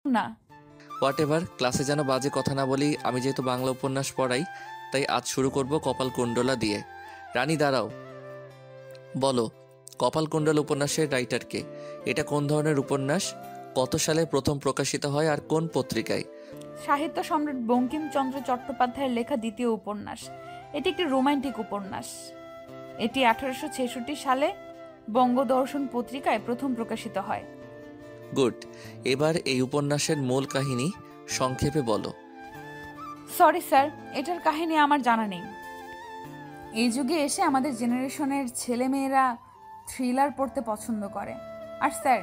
না। What ever, ক্লাসে যেন বাজে কথা না বলি। আমি যেহেতু বাংলা উপন্যাস পড়াই, তাই আজ শুরু করব কপালকুণ্ডলা দিয়ে। রানী দাঁড়াও, বলো কপালকুণ্ডলা উপন্যাসের রাইটার কে? এটা কোন ধরনের উপন্যাস? কত সালে প্রথম প্রকাশিত হয় আর কোন পত্রিকায়? সাহিত্য সম্রাট বঙ্কিমচন্দ্র চট্টোপাধ্যায়ের লেখা দ্বিতীয় উপন্যাস। এটি একটি রোমান্টিক উপন্যাস। এটি 1866 সালে বঙ্গদর্শন পত্রিকায় প্রথম প্রকাশিত হয়। গুড। এবার এই উপন্যাসের মূল কাহিনী সংক্ষেপে বলো। সরি স্যার, এটার কাহিনী আমার জানা নেই। এই যুগে এসে আমাদের জেনারেশনের ছেলেমেয়েরা থ্রিলার পড়তে পছন্দ করে। আর স্যার,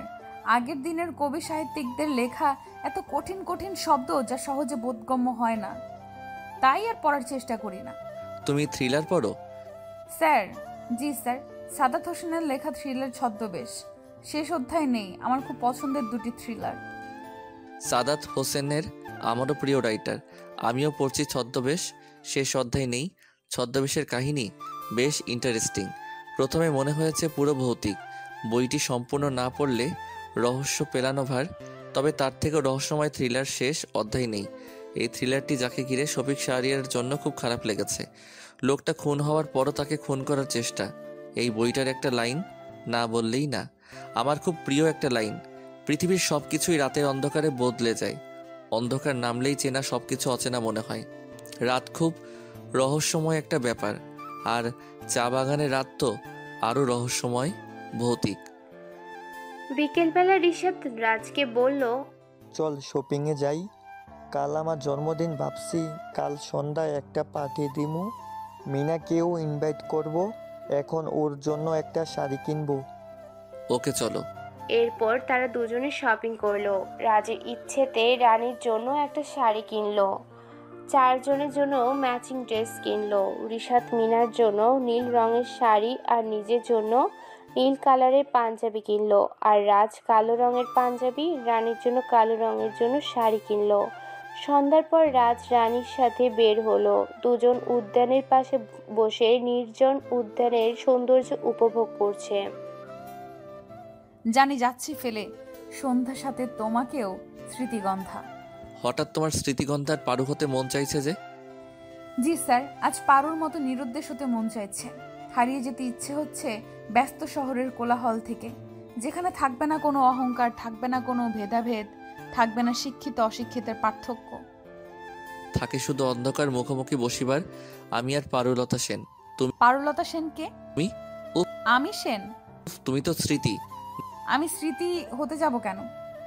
আগের দিনের কবি সাহিত্যিকদের লেখা এত কঠিন কঠিন শব্দ যা সহজে বোধগম্য হয় না, তাই আর পড়ার চেষ্টা করি না। তুমি থ্রিলার পড়ো? স্যার, জি স্যার, সাদাত হোসেনের লেখা থ্রিলার ছদ্মবেশ, শেষ অধ্যায় নেই আমার খুব পছন্দের দুটি থ্রিলার। সাদাত হোসেনের আমারও প্রিয় রাইটার। আমিও পড়ছি ছদ্মবেশ, শেষ অধ্যায় নেই। ছদ্মবেশের কাহিনী বেশ ইন্টারেস্টিং। প্রথমে মনে হয়েছে পুরো ভৌতিক, বইটি সম্পূর্ণ না পড়লে রহস্য পেলানো ভার। তবে তার থেকেও রহস্যময় থ্রিলার শেষ অধ্যায় নেই। এই থ্রিলারটি যাকে ঘিরে শফিক শাহরিয়ার জন্য খুব খারাপ লেগেছে। লোকটা খুন হওয়ার পরও তাকে খুন করার চেষ্টা। এই বইটার একটা লাইন না বললেই না, আমার খুব প্রিয় একটা লাইন। পৃথিবীর সব কিছুই রাতের অন্ধকারে বদলে যায়, অন্ধকার নামলেই চেনা সব কিছু অচেনা মনে হয়। রাত খুব রহস্যময় একটা ব্যাপার, আর চা বাগানের রাত তো আরও রহস্যময়, ভৌতিক। বিকেলবেলা রিশাদ রাজকে বলল, চল শপিংয়ে যাই। কাল আমার জন্মদিন, ভাবছি কাল সন্ধ্যায় একটা পার্টি দিমু। মিনাকেও ইনভাইট করব। এখন ওর জন্য একটা শাড়ি কিনবো। ওকে চলো। এরপর তারা দুজনে শপিং করলো। রাজের ইচ্ছেতে রানীর জন্য একটা শাড়ি কিনলো, চারজনের জন্য ম্যাচিং ড্রেস কিনলো। রিশাদ মিনার জন্য নীল রঙের শাড়ি আর নিজের জন্য নীল কালারের পাঞ্জাবি কিনলো, আর রাজ কালো রঙের পাঞ্জাবি, রানীর জন্য কালো রঙের জন্য শাড়ি কিনলো। সন্ধ্যার পর রাজ রানীর সাথে বের হলো। দুজন উদ্যানের পাশে বসে নির্জন উদ্যানের সৌন্দর্য উপভোগ করছে। জানি যাচ্ছি ফেলে, সন্ধ্যার সাথে তোমাকেও স্মৃতিগন্ধা। হঠাৎ তোমার স্মৃতিগন্ধার পারু হতে মন চাইছে যে? জি স্যার, আজ পারুর মতো নিরুদ্দেশ হতে মন চাইছে। হারিয়ে যেতে ইচ্ছে হচ্ছে ব্যস্ত শহরের কোলাহল থেকে, যেখানে থাকবে না কোনো অহংকার, থাকবে না কোনো ভেদাভেদ, থাকবে না শিক্ষিত অশিক্ষিতের পার্থক্য। থাকে শুধু অন্ধকার মুখোমুখি বসিবার আমি আর পারুলতা সেন। পারুলতা সেন কে? তুমি? আমি সেন? তুমি তো স্মৃতি। আমি স্মৃতি হতে যাব কেন?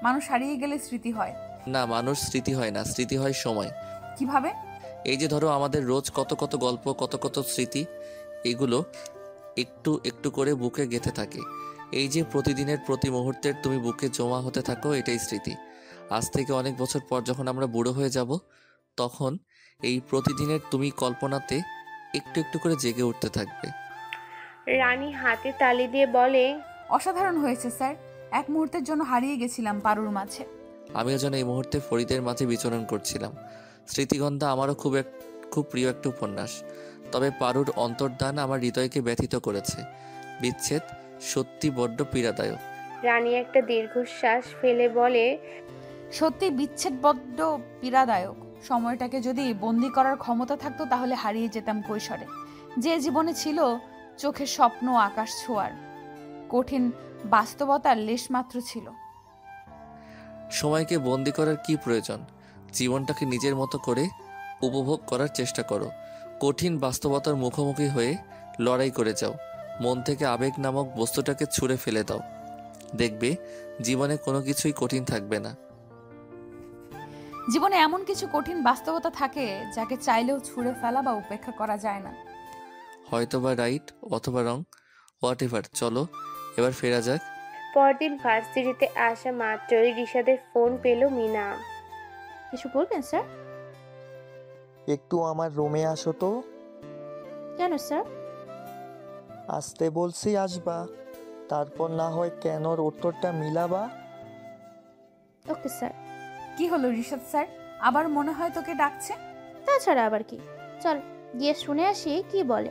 মানুষ হারিয়ে গেলে স্মৃতি হয়। না, মানুষ স্মৃতি হয় না, স্মৃতি হয় সময়। কিভাবে? এই যে ধরো আমাদের রোজ কত কত গল্প, কত কত স্মৃতি, এগুলো একটু একটু করে বুকে গেঁথে থাকে। এই যে প্রতিদিনের প্রতি মুহূর্তের তুমি বুকে জমা হতে থাকো, এটাই স্মৃতি। আজ থেকে অনেক বছর পর যখন আমরা বুড়ো হয়ে যাব, তখন এই প্রতিদিনের তুমি কল্পনাতে একটু একটু করে জেগে উঠতে থাকবে। রানী হাতে তালি দিয়ে বলে, অসাধারণ হয়েছে স্যার। এক মুহূর্তের জন্য হারিয়ে গেছিলাম পারুর মাঝে। আমিও যেন এই মুহূর্তে ফরিদের মাঝে বিচরণ করছিলাম। স্মৃতিগন্ধা আমারও খুব প্রিয় একটা উপন্যাস। তবে পারুর অন্তর্ধান আমার হৃদয়কে ব্যথিত করেছে। বিচ্ছেদ সত্যি বড্ড পীড়াদায়ক। রানী একটা দীর্ঘশ্বাস ফেলে বলে, সত্যি বিচ্ছেদ বড্ড পীড়াদায়ক। সময়টাকে যদি বন্দি করার ক্ষমতা থাকতো তাহলে হারিয়ে যেতাম কৈশোরে, যে জীবনে ছিল চোখের স্বপ্ন আকাশ ছোঁয়ার। কঠিন বাস্তবতার লেশমাত্র ছিল। সময়কে বন্দি করার কি প্রয়োজন? জীবনটাকে নিজের মতো করে উপভোগ করার চেষ্টা করো। কঠিন বাস্তবতার মুখোমুখি হয়ে লড়াই করে যাও। মন থেকে আবেগ নামক বস্তুটাকে ছুঁড়ে ফেলে দাও। দেখবে জীবনে কোনো কিছুই কঠিন থাকবে না। জীবনে এমন কিছু কঠিন বাস্তবতা থাকে যাকে চাইলেও ছুঁড়ে ফেলা বা উপেক্ষা করা যায় না। হয়তোবা রাইট অথবা রং, হোয়াট এভার। চলো এবার ফেরা যাক। পরদিন ভার্সিটিতে আসা মাত্রই রিশাদের ফোন পেল মিনা। কিছু বলবেন স্যার? একটু আমার রুমে আসো তো। কেন স্যার? আসতে বলছি, আসবা। তারপর না হয় কেনর উত্তরটা মিলাবা। Okay sir. কি হলো রিশাদ স্যার, আবার মনে হয় তোকে ডাকছে? তাছাড়া আবার কি, চল গিয়ে শুনে আসি কি বলে।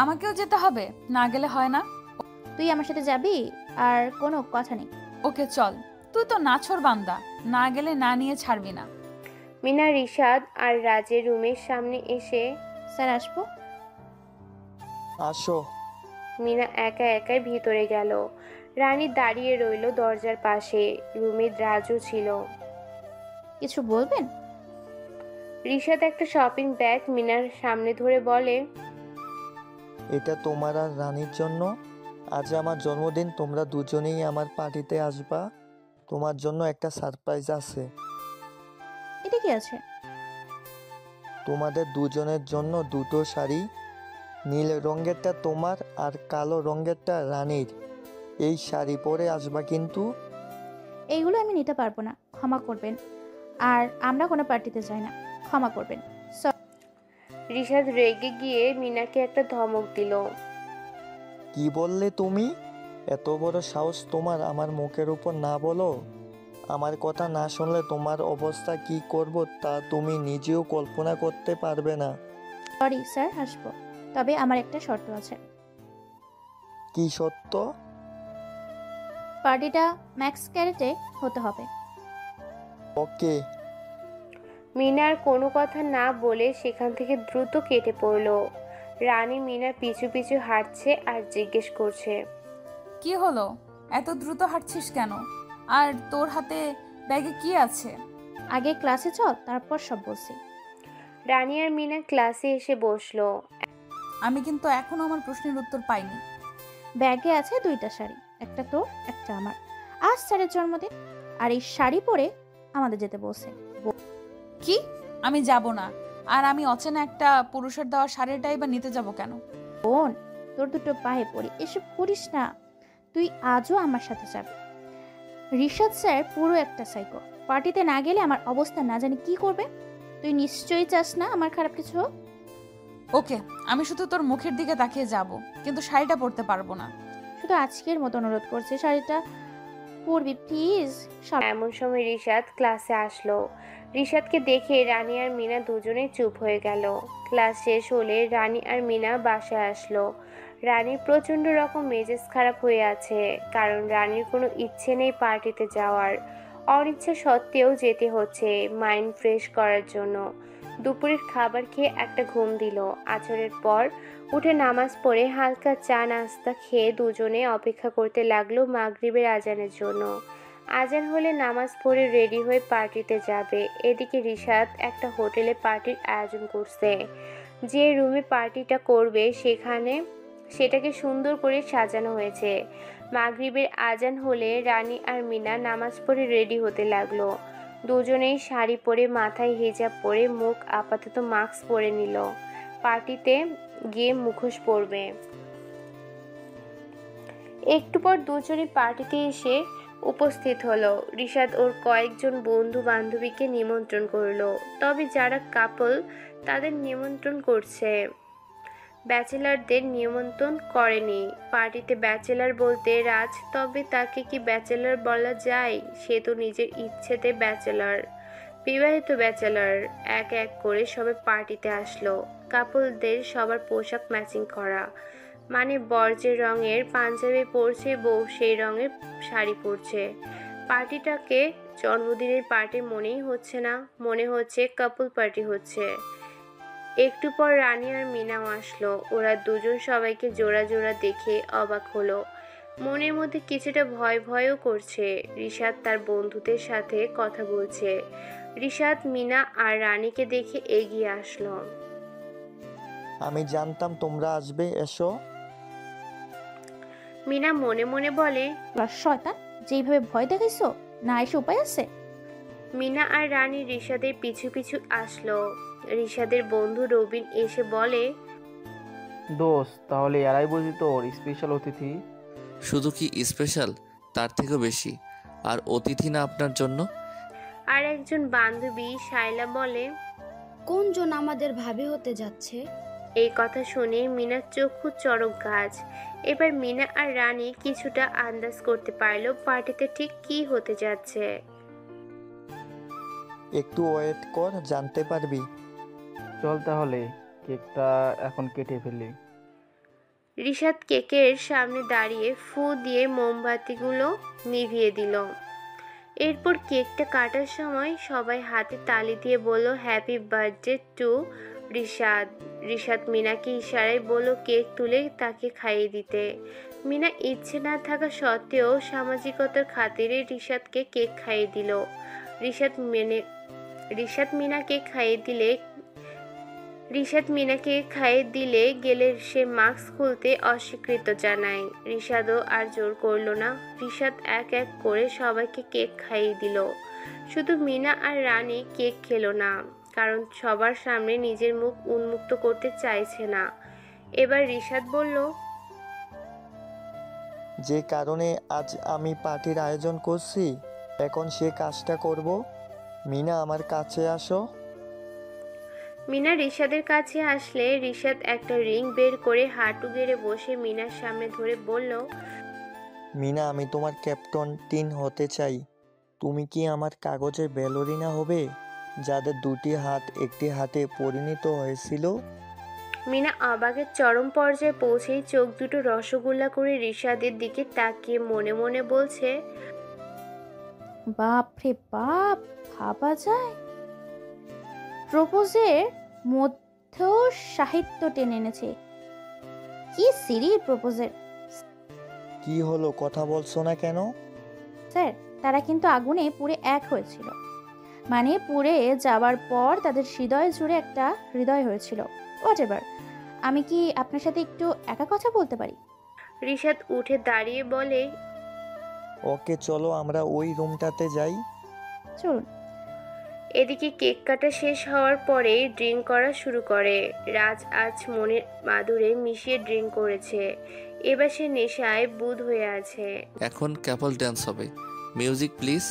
আমাকেও যেতে হবে, না গেলে হয় না। তুই আমার সাথে যাবি? আর কোনো কথা নেই। ওকে চল। তুই তো নাছর বান্দা, না গেলে না নিয়ে ছাড়বি না। মিনা রিশাদ আর রাজের রুমের সামনে এসে স্যার আসবো? আসো। মিনা একা একাই ভিতরে গেল। রানী দাঁড়িয়ে রইল দরজার পাশে। রুমে রাজু ছিল। কিছু বলবেন? রিশাদ একটা শপিং ব্যাগ মিনার সামনে ধরে বলে, এটা তোমার আর রানীর জন্য। আজ আমার জন্মদিন, তোমরা দুজনেই আমার পার্টিতে আসবা। তোমার জন্য একটা সারপ্রাইজ আছে। এটা কি আছে? তোমাদের দুজনের জন্য দুটো শাড়ি, নীল রঙেরটা তোমার আর কালো রঙেরটা রানীর। এই শাড়ি পরে আসবা কিন্তু। এইগুলো আমি নিতে পারবো না, ক্ষমা করবেন। আর আমরা কোনো পার্টিতে যাই না, ক্ষমা করবেন। রিশাদ রেগে গিয়ে মিনাকে একটা ধমক দিল। কি বললে তুমি? এত বড় সাহস তোমার আমার মুখের উপর না বলো? আমার কথা না শুনলে তোমার অবস্থা কি করব তা তুমি নিজেও কল্পনা করতে পারবে না। সরি স্যার, আসবো। তবে আমার একটা শর্ত আছে। কি সত্য? পার্টিটা ম্যাক্স ক্যারেটে হতে হবে। ওকে। মিনার কোনো কথা না বলে সেখান থেকে দ্রুত কেটে পড়ল। রানী মিনার পিছু পিছু হাঁটছে আর জিজ্ঞেস করছে, কি হলো, এত দ্রুত হাঁটছিস কেন? আর তোর হাতে ব্যাগে কি আছে? আগে ক্লাসে চল, তারপর সব বলছি। রানী আর মিনা ক্লাসে এসে বসলো। আমি কিন্তু এখনো আমার প্রশ্নের উত্তর পাইনি। ব্যাগে আছে দুইটা শাড়ি, একটা তোর একটা আমার। আজ স্যারের জন্মদিন, আর এই শাড়ি পরে আমাদের যেতে বলছে। কি? আমি যাব না। আর আমি অচেনা একটা পুরুষের দেওয়া শাড়িটাই বা নিতে যাব কেন? বোন, তোর দুটো পায়ে পড়ি, এসব করিস না। তুই আজও আমার সাথে যাবি। রিশাদ স্যার পুরো একটা সাইকো। পার্টিতে না গেলে আমার অবস্থা না জানি কি করবে। তুই নিশ্চয়ই চাস না আমার খারাপ কিছু হোক। ওকে, আমি শুধু তোর মুখের দিকে তাকিয়ে যাব, কিন্তু শাড়িটা পরতে পারবো না। শুধু আজকের মতো অনুরোধ করছে, শাড়িটা পরবি প্লিজ। এমন সময় রিশাদ ক্লাসে আসলো। রিশাদকে দেখে রানী আর মিনা দুজনেই চুপ হয়ে গেল। ক্লাস শেষ হলে রানী আর মিনা বাসায় আসলো। রানীর প্রচণ্ড রকম মেজাজ খারাপ হয়ে আছে, কারণ রানীর কোনো ইচ্ছে নেই পার্টিতে যাওয়ার। অনিচ্ছা সত্ত্বেও যেতে হচ্ছে মাইন্ড ফ্রেশ করার জন্য। দুপুরের খাবার খেয়ে একটা ঘুম দিল। আছরের পর উঠে নামাজ পড়ে হালকা চা নাস্তা খেয়ে দুজনে অপেক্ষা করতে লাগলো মাগরিবের আজানের জন্য। আজান হলে নামাজ পড়ে রেডি হয়ে পার্টিতে যাবে। এদিকে রিশাদ একটা হোটেলে পার্টির আয়োজন করছে। যে রুমে পার্টিটা করবে সেটাকে সুন্দর করে সাজানো হয়েছে। মাগরিবের আজান হলে রানী আর মিনা নামাজ পড়ে রেডি হতে লাগলো। দুজনেই শাড়ি পরে, মাথায় হিজাব পরে, মুখ আপাতত মাস্ক পরে নিল। পার্টিতে গিয়ে মুখোশ পরবে। একটু পর দুজনে পার্টিতে এসে উপস্থিত হলো। রিশাদ ওর কয়েকজন বন্ধু বান্ধবীকে নিমন্ত্রণ করলো, তবে যারা কাপল তাদের নিমন্ত্রণ করছে, ব্যাচেলারদের নিমন্ত্রণ করেনি। পার্টিতে ব্যাচেলার বলতে রাজ, তবে তাকে কি ব্যাচেলার বলা যায়? সে তো নিজের ইচ্ছেতে ব্যাচেলার, বিবাহিত ব্যাচেলার। এক এক করে সবাই পার্টিতে আসলো। কাপলদের সবার পোশাক ম্যাচিং করা, মানে বর যে রঙের পাঞ্জাবি পরছে, বউ সেই রঙের শাড়ি পরছে। পার্টিটাকে জন্মদিনের পার্টি মনেই হচ্ছে না, মনে হচ্ছে কাপল পার্টি হচ্ছে। একটু পর রানী আর মিনাও আসলো। ওরা দুজন সবাইকে জোড়া জোড়া দেখে অবাক হলো। মনের মধ্যে কিছুটা ভয় ভয়ও করছে। রিশাদ তার বন্ধুদের সাথে কথা বলছে। রিশাদ মিনা আর রানীকে দেখে এগিয়ে আসলো। আমি জানতাম তোমরা আসবে, এসো। মিনা মনে মনে বলে, শয়তান, যেইভাবে ভয় দেখাইছো, না এসে উপায় আছে? মিনা আর রানী রিশাদের পিছু পিছু আসলো। রিশাদের বন্ধু রবিন এসে বলে, দোস্ত, তাহলে এরাই বুঝি তোর স্পেশাল অতিথি? শুধু কি স্পেশাল, তার থেকেও বেশি। আর অতিথি না আপনার জন্য? আর একজন বান্ধবী শাইলা বলে, কোনজন আমাদের ভাবি হতে যাচ্ছে? এই কথা শুনে মিনার চক্ষু চড়ক গাছ। এবার মিনা আর রানী কিছুটা আন্দাজ করতে পারলো পার্টিতে ঠিক কি হতে যাচ্ছে। একটু ওয়েট কর, জানতে পারবি। চল তাহলে কেকটা এখন কেটে ফেলি। রিশাদ কেকের সামনে দাঁড়িয়ে ফু দিয়ে মোমবাতিগুলো নিভিয়ে দিল। এরপর কেকটা কাটার সময় সবাই হাতে তালি দিয়ে বলল happy birthday to Rishad. Rishad মিনাকে ইশারায় বলল কেক তুলে তাকে খাইয়ে দিতে। মিনা ইচ্ছে না থাকা সত্ত্বেও সামাজিকতার খাতিরে রিশাদকে কেক খাইয়ে দিল। রিশাদ মিনাকে খাইয়ে দিলে গেলে সে মাস্ক খুলতে অস্বীকৃত জানায়। রিশাদও আর জোর করলো না। রিশাদ এক এক করে সবাইকে কেক খাইয়ে দিল। শুধু মিনা আর রানী কেক খেলো না, কারণ সবার সামনে নিজের মুখ উন্মুক্ত করতে চাইছে না। এবার রিশাদ বলল, যে কারণে আজ আমি পার্টির আয়োজন করছি, এখন সে কাজটা করব। মিনা আমার কাছে আসো। মিনা রিশাদের কাছে আসলে রিশাদ একটা রিং বের করে হাঁটু গেড়ে বসে মিনার সামনে ধরে বলল, মিনা, আমি তোমার ক্যাপ্টেন টিন হতে চাই। তুমি কি আমার কাগজের ব্যালোরিনা হবে, যাদের দুটি হাত একটি হাতে পরিণত হয়েছিল? মিনা অবাকের চরম পর্যায়ে পৌঁছেই চোখ দুটো রসগোল্লা করে রিশাদের দিকে তাকিয়ে মনে মনে বলছে, বাপ রে বাপ, ভাবা যায়? প্রপোজের মধ্যেও সাহিত্য টেনে এনেছে। কি সিরির প্রপোজের! কি হলো, কথা বলছো না কেন? স্যার, তারা কিন্তু আগুনে পুড়ে এক হয়েছিল। মানে পুড়ে যাবার পর তাদের হৃদয় জুড়ে একটা হৃদয় হয়েছিল। হোয়াটএভার। আমি কি আপনার সাথে একটু একা কথা বলতে পারি? রিশাদ উঠে দাঁড়িয়ে বলে, ওকে, চলো আমরা ওই রুমটাতে যাই। চলুন। এদিকে কেক কাটা শেষ হওয়ার পরে ড্রিঙ্ক করা শুরু করে। রাজ আজ মনের মাধুরে মিশিয়ে ড্রিঙ্ক করেছে। এবার সে নেশায় বুঁদ হয়ে আছে। এখন ক্যাপল ড্যান্স হবে। Music please.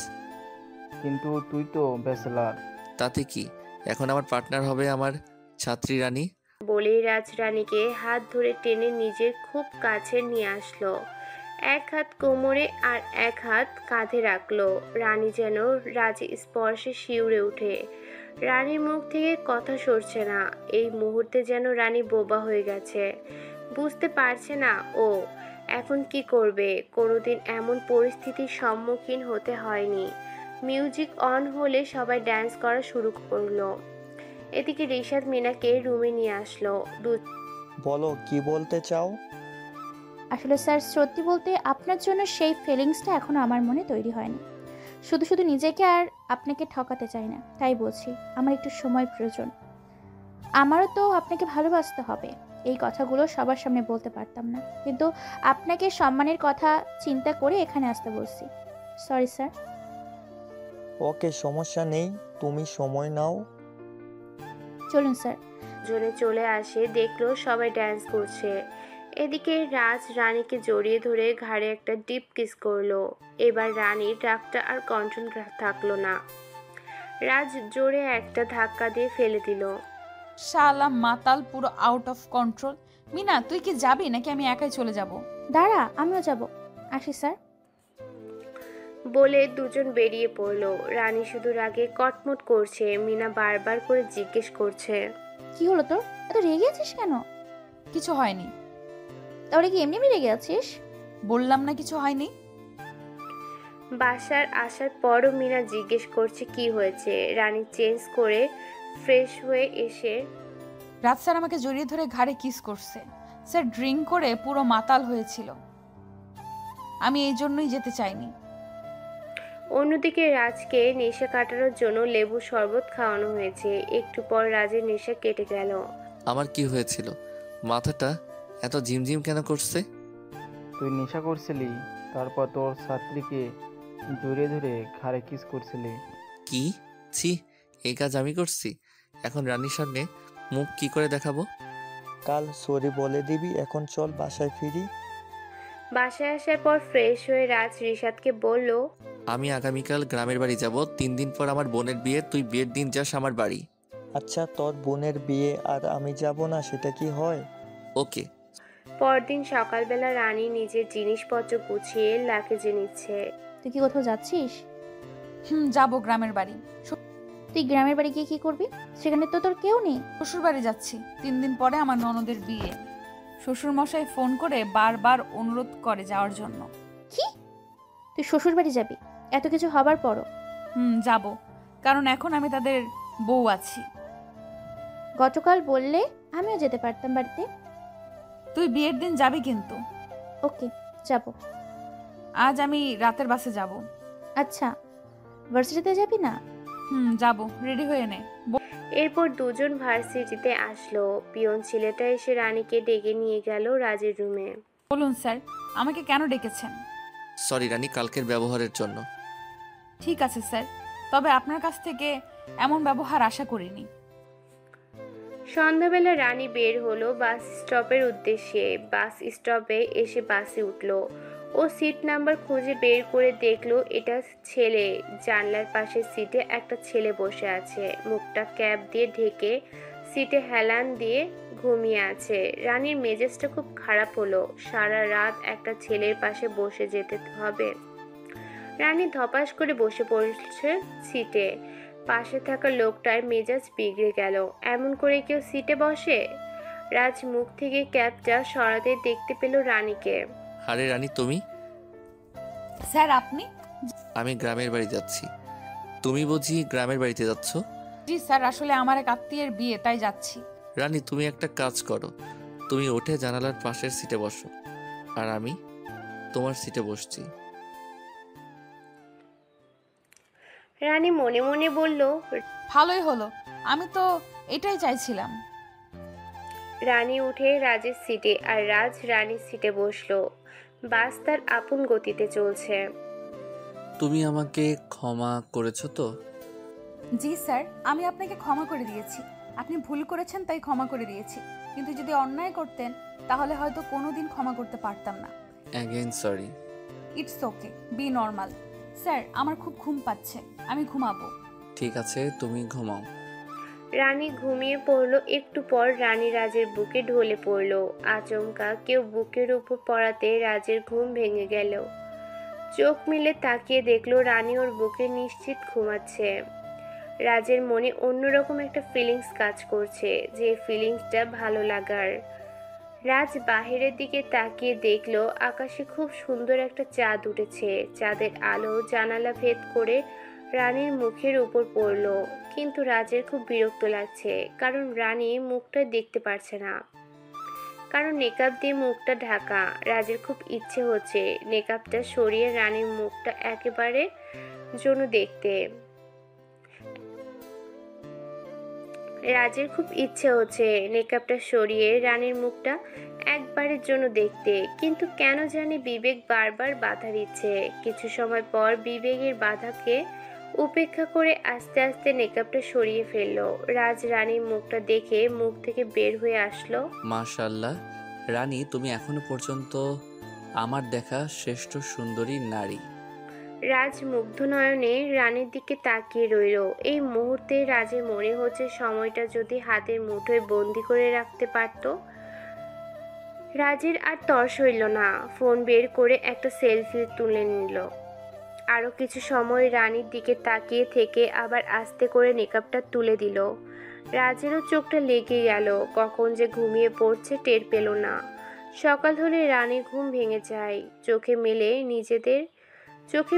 কিন্তু তুই তো ব্যাচেলার। তাতে কি, এখন আমার পার্টনার হবে আমার ছাত্রী রানী। বলেই রাজ রানীকে হাত ধরে টেনে নিজের খুব কাছে নিয়ে আসলো। এক হাত কোমরে আর এক হাত কাঁধে রাখলো। রানী যেন রাজের স্পর্শে শিউরে ওঠে। রানীর মুখ থেকে কথা সরছে না। এই মুহূর্তে যেন রানী বোবা হয়ে গেছে। বুঝতে পারছে না ও এখন কি করবে। কোনোদিন এমন পরিস্থিতির সম্মুখীন হতে হয়নি। মিউজিক অন হলে সবাই ড্যান্স করা শুরু করলো। এদিকে রিশাদ মিনাকে রুমে নিয়ে আসলো। বলো, কি বলতে চাও? আসলে স্যার, সত্যি বলতে আপনার জন্য সেই ফিলিংসটা এখনো আমার মনে তৈরি হয়নি। শুধু শুধু নিজেকে আর আপনাকে ঠকাতে চাই না, তাই বলছি আমার একটু সময় প্রয়োজন। আমারও তো আপনাকে ভালোবাসতে হবে। এই কথাগুলো সবার সামনে বলতে পারতাম না, কিন্তু আপনাকে সম্মানের কথা চিন্তা করে এখানে আসতে বলছি। Sorry sir. ওকে, সমস্যা নেই, তুমি সময় নাও। চলুন স্যার। জনে চলে আসে, দেখলো সবাই ড্যান্স করছে। এদিকে রাজ রানীকে জড়িয়ে ধরে ঘাড়ে একটা ডিপ কিস করলো। এবার রানীর রাগটা আর কন্ট্রোল থাকলো না। রাজ জোরে একটা ধাক্কা দিয়ে ফেলে দিল। শালা মাতাল, পুরো আউট অফ কন্ট্রোল। মিনা, তুই কি যাবি নাকি আমি একাই চলে যাব? দাঁড়া, আমিও যাব। আসি স্যার। বলে দুজন বেরিয়ে পড়লো। রানী শুধু রাগে কটমট করছে। মিনা বারবার করে জিজ্ঞেস করছে, কি হলো তোর? এত রেগে আছিস কেন? কিছু হয়নি। তাহলে কি এমনি রেগে আছিস? বললাম না কিছু হয়নি। বাসার আসার পরও মিনা জিজ্ঞেস করছে কি হয়েছে। রানী চেঞ্জ করে ফ্রেশ হয়ে এসে, রাত স্যার আমাকে জড়িয়ে ধরে ঘাড়ে কিস করছে। স্যার ড্রিঙ্ক করে পুরো মাতাল হয়েছিল, আমি এই জন্যই যেতে চাইনি। অন্যদিকে রাজকে নেশা কাটানোর জন্য লেবু শরবত খাওয়ানো হয়েছে। একটু পর রাজের নেশা কেটে গেল। আমার কি হয়েছিল, মাথাটা এত ঝিমঝিম কেন করছে? তুই নেশা করছিলি, তারপর তোর ছাত্রীকে জড়িয়ে ধরে ঘাড়ে কিস করছিলি। কি? ছি, এই কাজ আমি করছি? এখন রানীর সামনে মুখ কি করে দেখাবো? কাল সরি বলে দিবি। এখন চল বাসায় ফিরি। বাসায় আসার পর ফ্রেশ হয়ে রাজ রিশাদকে বলল, আমি আগামীকাল গ্রামের বাড়ি যাব। 3 দিন পর আমার বোনের বিয়ে, তুই বিয়ের দিন যাস আমার বাড়ি। আচ্ছা, তোর বোনের বিয়ে আর আমি যাব না, সেটা কি হয়? ওকে। পরদিন সকালবেলা রানী নিজের জিনিসপত্র গুছিয়ে লাগেজে নিচ্ছে। তুই কি কোথাও যাচ্ছিস? যাবো গ্রামের বাড়ি। তুই গ্রামের বাড়ি গিয়ে কি করবি? সেখানে তো তোর কেউ নেই। শ্বশুর বাড়ি যাচ্ছি। 3 দিন পরে আমার ননদের বিয়ে। শ্বশুর মশাই ফোন করে বারবার অনুরোধ করে যাওয়ার জন্য। কি? তুই শ্বশুর বাড়ি যাবি? এত কিছু হবার পরও। যাব, কারণ এখন আমি তাদের বউ আছি। গতকাল বললে আমিও যেতে পারতাম বাড়িতে। তুই বিয়ের দিন যাবি কিন্তু। ওকে, যাব। আজ আমি রাতের বাসে যাব। আচ্ছা, ভার্সিটিতে যাবি না? যাব, রেডি হয়ে নে। এরপর দুজন ভার্সিটিতে আসলো। পিয়ন ছেলেটা এসে রানীকে ডেকে নিয়ে গেল রাজের রুমে। বলুন স্যার, আমাকে কেন ডেকেছেন? সরি রানী, কালকের ব্যবহারের জন্য। ঠিক আছে স্যার, তবে আপনার কাছ থেকে এমন ব্যবহার আশা করিনি। সন্ধ্যাবেলা রানী বের হলো বাস স্টপের উদ্দেশ্যে। বাস স্টপে এসে বাসে উঠলো। ও সিট নাম্বার খুঁজে বের করে দেখলো এটা ছেলে। জানলার পাশের সিটে একটা ছেলে বসে আছে, মুখটা ক্যাপ দিয়ে ঢেকে সিটে হেলান দিয়ে ঘুমিয়ে আছে। রানীর মেজাজটা খুব খারাপ হলো। সারা রাত একটা ছেলের পাশে বসে যেতে হবে। রানী ধপাস করে বসে পড়ছে সিটে। পাশে থাকা লোকটার মেজাজ বিগড়ে গেল। এমন করে কেউ সিটে বসে? রাজ মুখ থেকে ক্যাপটা সরাতে দেখতে পেল রানীকে। আরে রানী, তুমি? স্যার আপনি? আমি গ্রামের বাড়ি যাচ্ছি। তুমি বুঝি গ্রামের বাড়িতে যাচ্ছ? জি স্যার, আসলে আমার এক আত্মীয়ের বিয়ে, তাই যাচ্ছি। রানী, তুমি একটা কাজ করো, তুমি উঠে জানালার পাশের সিটে বসো, আর আমি তোমার সিটে বসছি। রানী মনে মনে বলল, ভালোই হলো, আমি তো এটাই চাইছিলাম। রানী উঠে রাজের সিটে আর রাজ রানীর সিটে বসলো। বাস তার আপন গতিতে চলছে। তুমি আমাকে ক্ষমা করেছো তো? জি স্যার, আমি আপনাকে ক্ষমা করে দিয়েছি। আপনি ভুল করেছেন তাই ক্ষমা করে দিয়েছি, কিন্তু যদি অন্যায় করতেন তাহলে হয়তো কোনোদিন ক্ষমা করতে পারতাম না। Again sorry. It's okay, be normal. Sir, আমার খুব ঘুম পাচ্ছে, আমি ঘুমাবো। ঠিক আছে, তুমি ঘুমাও। রানী ঘুমিয়ে পড়লো। একটু পর রানী রাজের বুকে ঢলে পড়লো। আচমকা কেউ বুকের উপর পড়াতে রাজের ঘুম ভেঙে গেল। চোখ মিলে তাকিয়ে দেখলো রানী ওর বুকে নিশ্চিত ঘুমাচ্ছে। রাজের মনে অন্যরকম একটা ফিলিংস কাজ করছে, যে ফিলিংসটা ভালো লাগার। রাজ বাহিরের দিকে তাকিয়ে দেখলো আকাশে খুব সুন্দর একটা চাঁদ উঠেছে। চাঁদের আলো জানালা ভেদ করে রানীর মুখের উপর পড়লো। কিন্তু রাজের খুব বিরক্ত লাগছে, কারণ রানী মুখটা দেখতে পারছে না, কারণ নেকাব দিয়ে মুখটা ঢাকা। রাজের খুব ইচ্ছে হচ্ছে নেকাবটা সরিয়ে রানীর মুখটা একেবারে জন্য দেখতে। রাজের খুব ইচ্ছে হচ্ছে নেকাবটা সরিয়ে রানীর মুখটা একবারের জন্য দেখতে, কিন্তু কেন জানি বিবেক বারবার বাধা দিচ্ছে। কিছু সময় পর বিবেকের বাধাকে উপেক্ষা করে আস্তে আস্তে নেকাবটা সরিয়ে ফেললো। রাজ রানীর মুখটা দেখে মুখ থেকে বের হয়ে আসলো, মাশাআল্লাহ রানী, তুমি এখনো পর্যন্ত আমার দেখা শ্রেষ্ঠ সুন্দরী নারী। রাজ মুগ্ধ নয়নে রানীর দিকে তাকিয়ে রইল। এই মুহূর্তে রাজের মনে হচ্ছে সময়টা যদি হাতের মুঠোয় বন্দি করে রাখতে পারত। রাজের আর তর সইল না, ফোন বের করে একটা সেলফি তুলে নিল। আরও কিছু সময় রানীর দিকে তাকিয়ে থেকে আবার আস্তে করে নেকাবটা তুলে দিল। রাজেরও চোখটা লেগে গেল, কখন যে ঘুমিয়ে পড়ছে টের পেল না। সকাল হলে রানীর ঘুম ভেঙে যায়। চোখে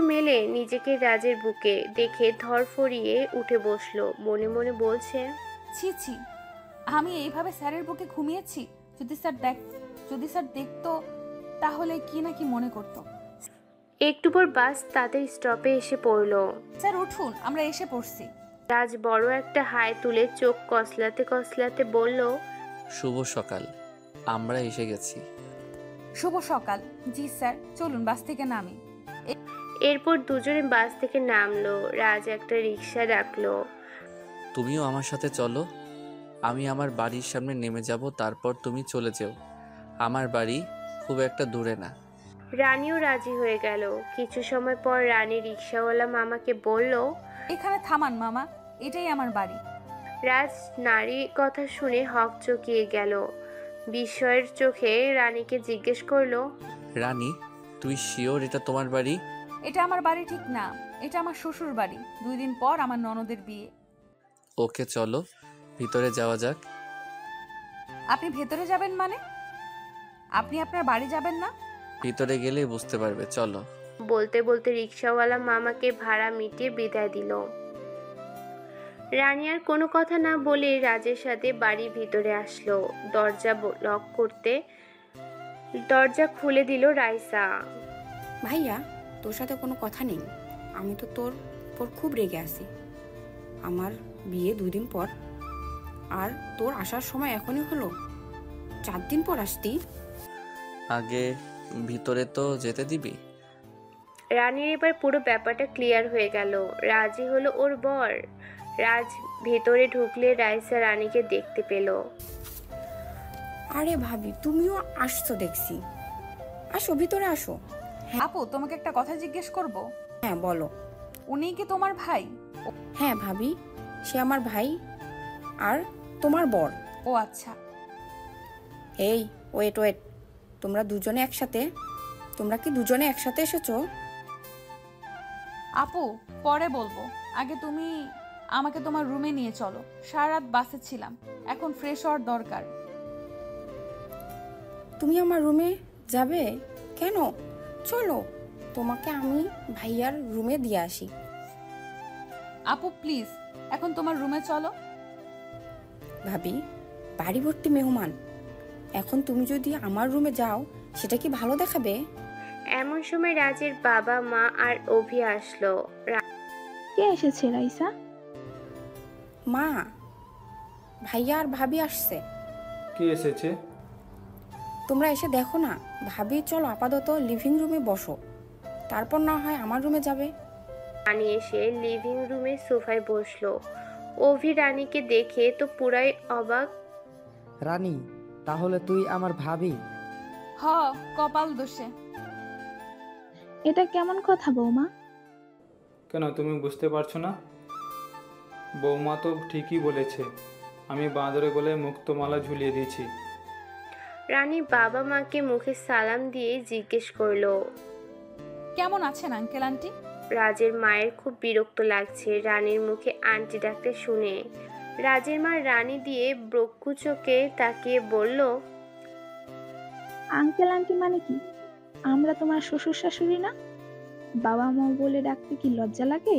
মেলে নিজেকে রাজের বুকে দেখে ধরফরিয়ে উঠে বসলো। মনে মনে বলছে, ছি ছি, আমি এইভাবে স্যারের বুকে ঘুমিয়েছি। যদি স্যার দেখতো তাহলে কি না কি মনে করতো। একটু পর বাস তাদের স্টপে এসে পড়লো। স্যার উঠুন, আমরা এসে পড়ছি। রাজ বড় একটা হাই তুলে চোখ কসলাতে কসলাতে বলল, শুভ সকাল, আমরা এসে গেছি। শুভ সকাল। জি স্যার, চলুন বাস থেকে নামি। এরপর দুজনে বাস থেকে নামলো। রাজ একটা রিক্সা ডাকলো। তুমিও আমার সাথে চলো, আমি আমার বাড়ির সামনে নেমে যাব, তারপর তুমি চলে যেও। আমার বাড়ি খুব একটা দূরে না। রানীও রাজি হয়ে গেল। কিছু সময় পর রানী রিক্সাওয়ালা মামাকে বলল, এখানে থামান মামা, এটাই আমার বাড়ি। রাজ নারী কথা শুনে হক চকিয়ে গেল। বিস্ময়ের চোখে রানীকে জিজ্ঞেস করলো, রানী, তুই শিওর এটা তোমার বাড়ি? এটা আমার বাড়ি ঠিক না, এটা আমার শ্বশুর বাড়ি। 2 দিন পর আমার ননদের বিয়ে। ওকে চলো, ভিতরে যাওয়া যাক। আপনি ভেতরে যাবেন মানে? আপনি আপনার বাড়ি যাবেন না? ভিতরে গেলে বুঝতে পারবে, চলো। বলতে বলতে রিক্সাওয়ালা মামাকে ভাড়া মিটিয়ে বিদায় দিল। রানী আর কোনো কথা না বলে রাজের সাথে বাড়ির ভিতরে আসলো। লক করতে দরজা খুলে দিল রাইসা। ভাইয়া, তোর সাথে কোনো কথা নেই। আমি তো তোর উপর খুব রেগে আছি। আমার বিয়ে 2 দিন পর, আর তোর আসার সময় এখনই হলো। 4 দিন পর আসতি। আগে ভিতরে তো যেতে দিবি? রানীর এবার পুরো ব্যাপারটা ক্লিয়ার হয়ে গেল। রাজি হলো ওর বর। রাজ ভেতরে ঢুকলে রাইসা রানীকে দেখতে পেল। আরে ভাবি, তুমিও আসছো দেখছি। আসো, ভিতরে আসো। আপু, তোমাকে একটা কথা জিজ্ঞেস করব। হ্যাঁ বলো। উনি কি তোমার ভাই? হ্যাঁ ভাবি, সে আমার ভাই আর তোমার বর। ও আচ্ছা। এই ওয়েট, তোমরা কি দুজনে একসাথে এসেছো? আপু, পরে বলবো। আগে তুমি আমাকে তোমার রুমে নিয়ে চলো। সারা রাত বাসে ছিলাম, এখন ফ্রেশ হওয়ার দরকার। তুমি আমার রুমে যাবে কেন? চলো, তোমাকে আমি ভাইয়ার রুমে দিয়ে আসি। আপু প্লিজ, এখন তোমার রুমে চলো। ভাবি, বাড়ি ভর্তি মেহমান, এখন তুমি যদি আমার রুমে যাও সেটা কি ভালো দেখাবে? এমন সময় রাজের বাবা মা আর অভি আসলো। কে এসেছে রাইসা? মা, ভাইয়া আর ভাবি আসছে। কে এসেছে? তোমরা এসে দেখো না। ভাবি, চলো আপাতত লিভিং রুমে বসো, তারপর না হয় আমার রুমে যাবে। রানী এসে লিভিং রুমে সোফায় বসলো। অভি রানীকে দেখে তো পুরাই অবাক। রানী, তাহলে তুই আমার ভাবি? হ, কপাল দোষে। এটা কেমন কথা বৌমা? কেন, তুমি বুঝতে পারছো না? বৌমা তো ঠিকই বলেছে। আমি বাঁদরে গলায় মুক্তমালা ঝুলিয়ে দিয়েছি। রানী বাবা মাকে মুখে সালাম দিয়ে জিজ্ঞেস করলো, কেমন আছেন আঙ্কেল আন্টি? রাজের মায়ের খুব বিরক্ত লাগছে রানীর মুখে আন্টি ডাকতে শুনে। রাজের মা রানী দিয়ে ব্রক্ষু চোখে তাকিয়ে বলল, আঙ্কেল আন্টি মানে কি? আমরা তোমার শ্বশুর শাশুড়ি না? বাবা মা বলে ডাকতে কি লজ্জা লাগে?